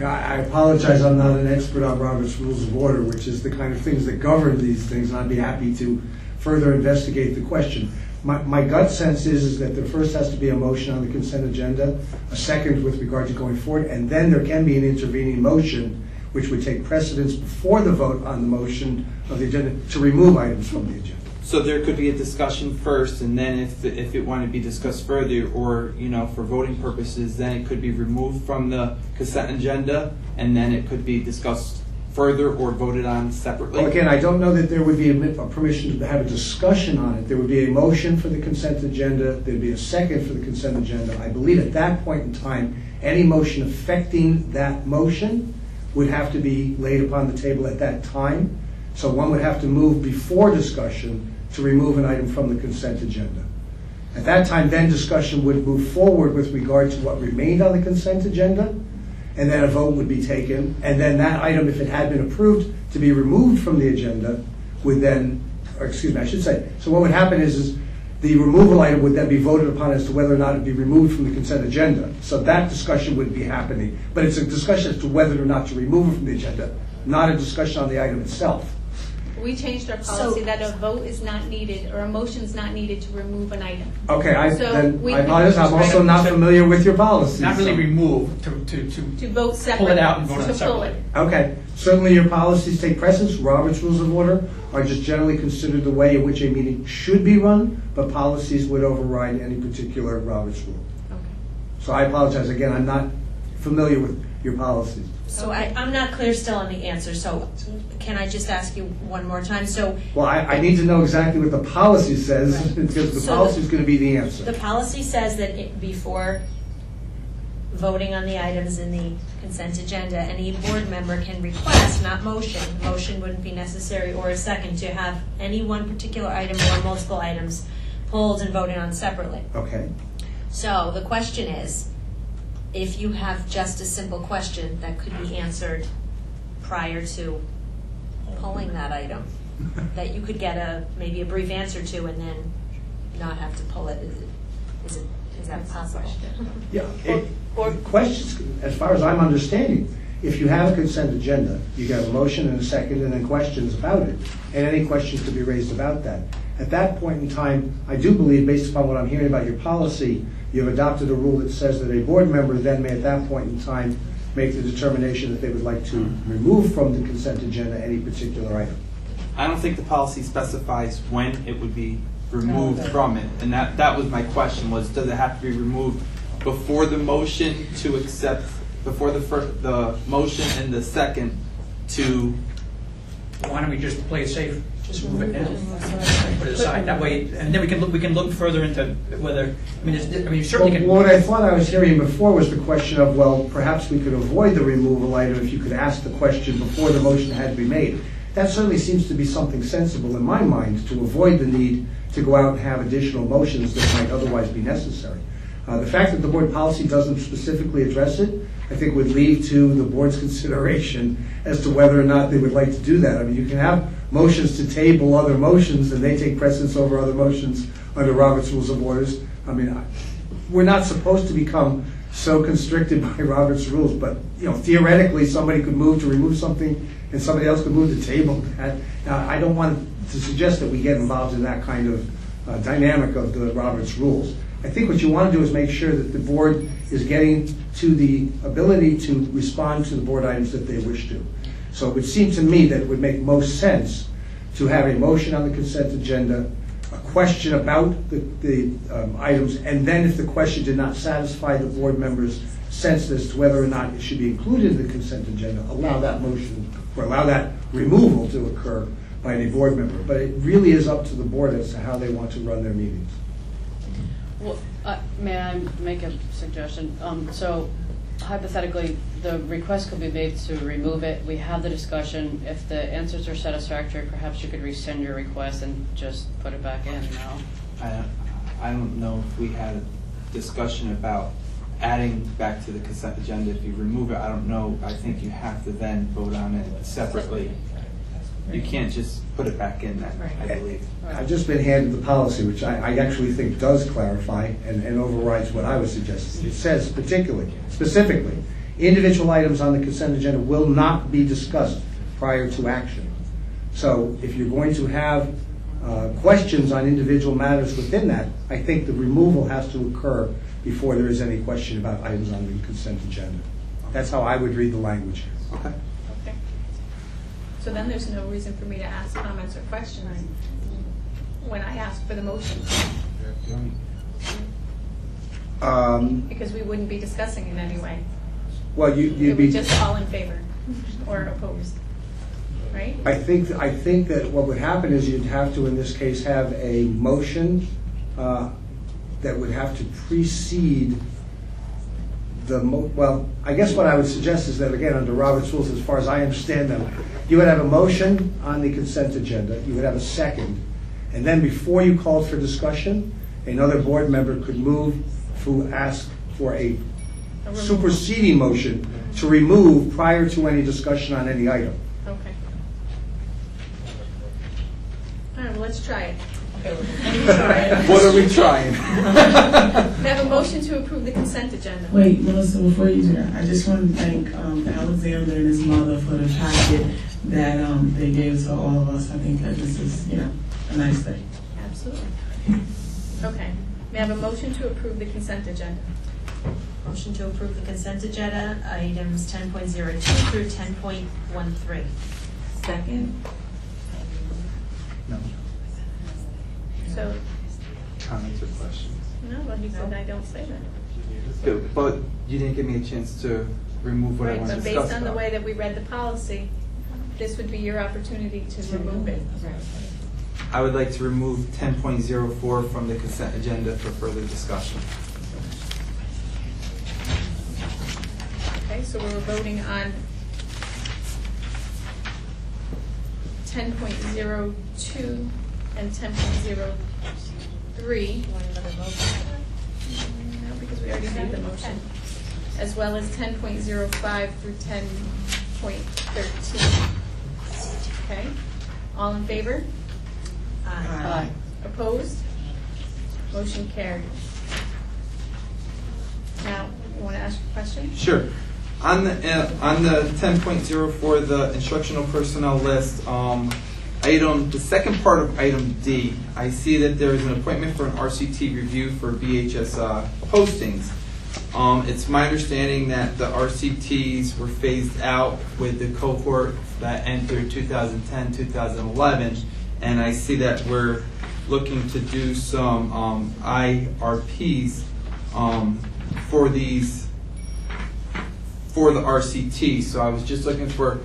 I apologize, I'm not an expert on Robert's Rules of Order, which is the kind of things that govern these things, and I'd be happy to further investigate the question. My gut sense is that there first has to be a motion on the consent agenda, a second with regard to going forward, and then there can be an intervening motion which would take precedence before the vote on the motion of the agenda to remove items from the agenda. So there could be a discussion first, and then if it wanted to be discussed further, or for voting purposes, then it could be removed from the consent agenda, and then it could be discussed further or voted on separately. Well, again, I don't know that there would be a permission to have a discussion on it. There would be a motion for the consent agenda. There'd be a second for the consent agenda. I believe at that point in time, any motion affecting that motion would have to be laid upon the table at that time. So one would have to move before discussion to remove an item from the consent agenda. At that time, then discussion would move forward with regard to what remained on the consent agenda, and then a vote would be taken, and then that item, if it had been approved to be removed from the agenda, would then, or excuse me, I should say, so what would happen is the removal item would then be voted upon as to whether or not it would be removed from the consent agenda. So that discussion would be happening, but it's a discussion as to whether or not to remove it from the agenda, not a discussion on the item itself. We changed our policy that a vote is not needed or a motion is not needed to remove an item. Okay, I apologize. I'm also not familiar with your policy. Not really so. remove, to vote separately. Pull it out and vote on it separately. Okay, certainly your policies take precedence. Robert's Rules of Order are just generally considered the way in which a meeting should be run, but policies would override any particular Robert's Rule. Okay. So I apologize. Again, I'm not familiar with your policies. So I'm not clear still on the answer, so can I just ask you one more time? So, well, I need to know exactly what the policy says, right, because the policy is going to be the answer. The policy says that before voting on the items in the consent agenda, any board member can request, not motion, motion wouldn't be necessary, or a second, to have any one particular item or multiple items pulled and voted on separately. Okay. So the question is, if you have just a simple question that could be answered prior to pulling that item, that you could get maybe a brief answer to and then not have to pull it, is that possible? Yeah, questions, as far as I'm understanding, if you have a consent agenda, you get a motion and a second and then questions about it, and any questions to be raised about that. At that point in time, I do believe, based upon what I'm hearing about your policy, you've adopted a rule that says that a board member then may at that point in time make the determination that they would like to remove from the consent agenda any particular item. I don't think the policy specifies when it would be removed from it, and that was my question, was does it have to be removed before the motion to accept, before the motion and the second to... Why don't we just play it safe? Just move it now. Put it aside. That way, and then we can look further into whether, you certainly can... What I thought I was hearing before was the question of, well, perhaps we could avoid the removal item if you could ask the question before the motion had to be made. That certainly seems to be something sensible in my mind, to avoid the need to go out and have additional motions that might otherwise be necessary. The fact that the board policy doesn't specifically address it, I think would leave to the board's consideration as to whether or not they would like to do that. I mean, you can have motions to table other motions and they take precedence over other motions under Robert's Rules of Orders. I mean, we're not supposed to become so constricted by Robert's Rules, but theoretically somebody could move to remove something and somebody else could move to table that. Now, I don't want to suggest that we get involved in that kind of dynamic of the Robert's Rules. I think what you want to do is make sure that the board is getting to the ability to respond to the board items that they wish to. So it would seem to me that it would make most sense to have a motion on the consent agenda, a question about the items, and then if the question did not satisfy the board members' sense as to whether or not it should be included in the consent agenda, allow that motion or allow that removal to occur by any board member. But it really is up to the board as to how they want to run their meetings. Well, may I make a suggestion? So hypothetically, the request could be made to remove it. We have the discussion. If the answers are satisfactory, perhaps you could rescind your request and just put it back in now. I don't know if we had a discussion about adding back to the consent agenda. If you remove it, I don't know. I think you have to then vote on it separately. You can't just put it back in then, I believe. I've just been handed the policy, which I actually think does clarify and overrides what I was suggesting. It says specifically, individual items on the consent agenda will not be discussed prior to action. So if you're going to have questions on individual matters within that, I think the removal has to occur before there is any question about items on the consent agenda. That's how I would read the language. Okay. So then there's no reason for me to ask comments or questions when I ask for the motion. Because we wouldn't be discussing it anyway. Well, you'd be just all in favor or opposed, right? I think that what would happen is you'd have to, in this case, have a motion that would have to precede well, I guess what I would suggest is that, again, under Robert's Rules, as far as I understand them, you would have a motion on the consent agenda, you would have a second, and then before you called for discussion, another board member could move to ask for a superseding motion to remove prior to any discussion on any item. Okay. All right, well, let's try it. What are we trying? We have a motion to approve the consent agenda. Wait, Melissa, before you do that, I just want to thank Alexander and his mother for the packet that they gave to all of us. I think that this is, a nice thing. Absolutely. Okay. May I have a motion to approve the consent agenda? Motion to approve the consent agenda, items 10.02 through 10.13. Second. No. So, Comments or questions? no, well, he said I don't say that. Good, but you didn't give me a chance to remove what I Right, wanted to but discuss based on the about. way that we read the policy, this would be your opportunity to remove it. I would like to remove 10.04 from the consent agenda for further discussion. so we're voting on 10.02 and 10.03. Want another vote? No, because we already made the motion. As well as 10.05 through 10.13. Okay? All in favor? Aye. Opposed? Motion carried. Now, you want to ask a question? Sure. On the 10.04, the instructional personnel list, the second part of item D, I see that there is an appointment for an RCT review for BHS postings. It's my understanding that the RCTs were phased out with the cohort that entered 2010, 2011, and I see that we're looking to do some IRPs for the RCT. So I was just looking for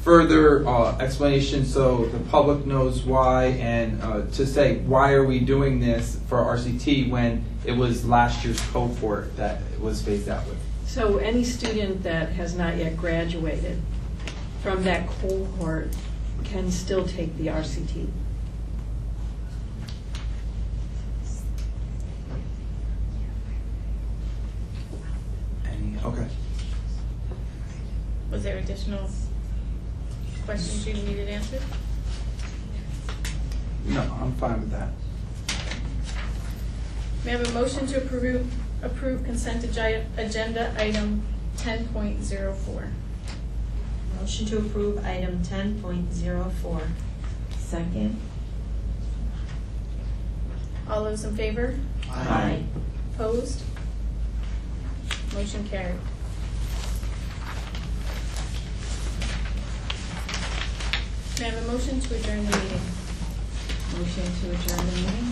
further explanation so the public knows why, and to say why are we doing this for RCT when it was last year's cohort that it was phased out with. So any student that has not yet graduated from that cohort can still take the RCT. Okay. Was there additional questions you needed answered? No, I'm fine with that. May I have a motion to approve consent agenda item 10.04? Motion to approve item 10.04. Second. All those in favor? Aye. Opposed? Motion carried. May I have a motion to adjourn the meeting? Motion to adjourn the meeting.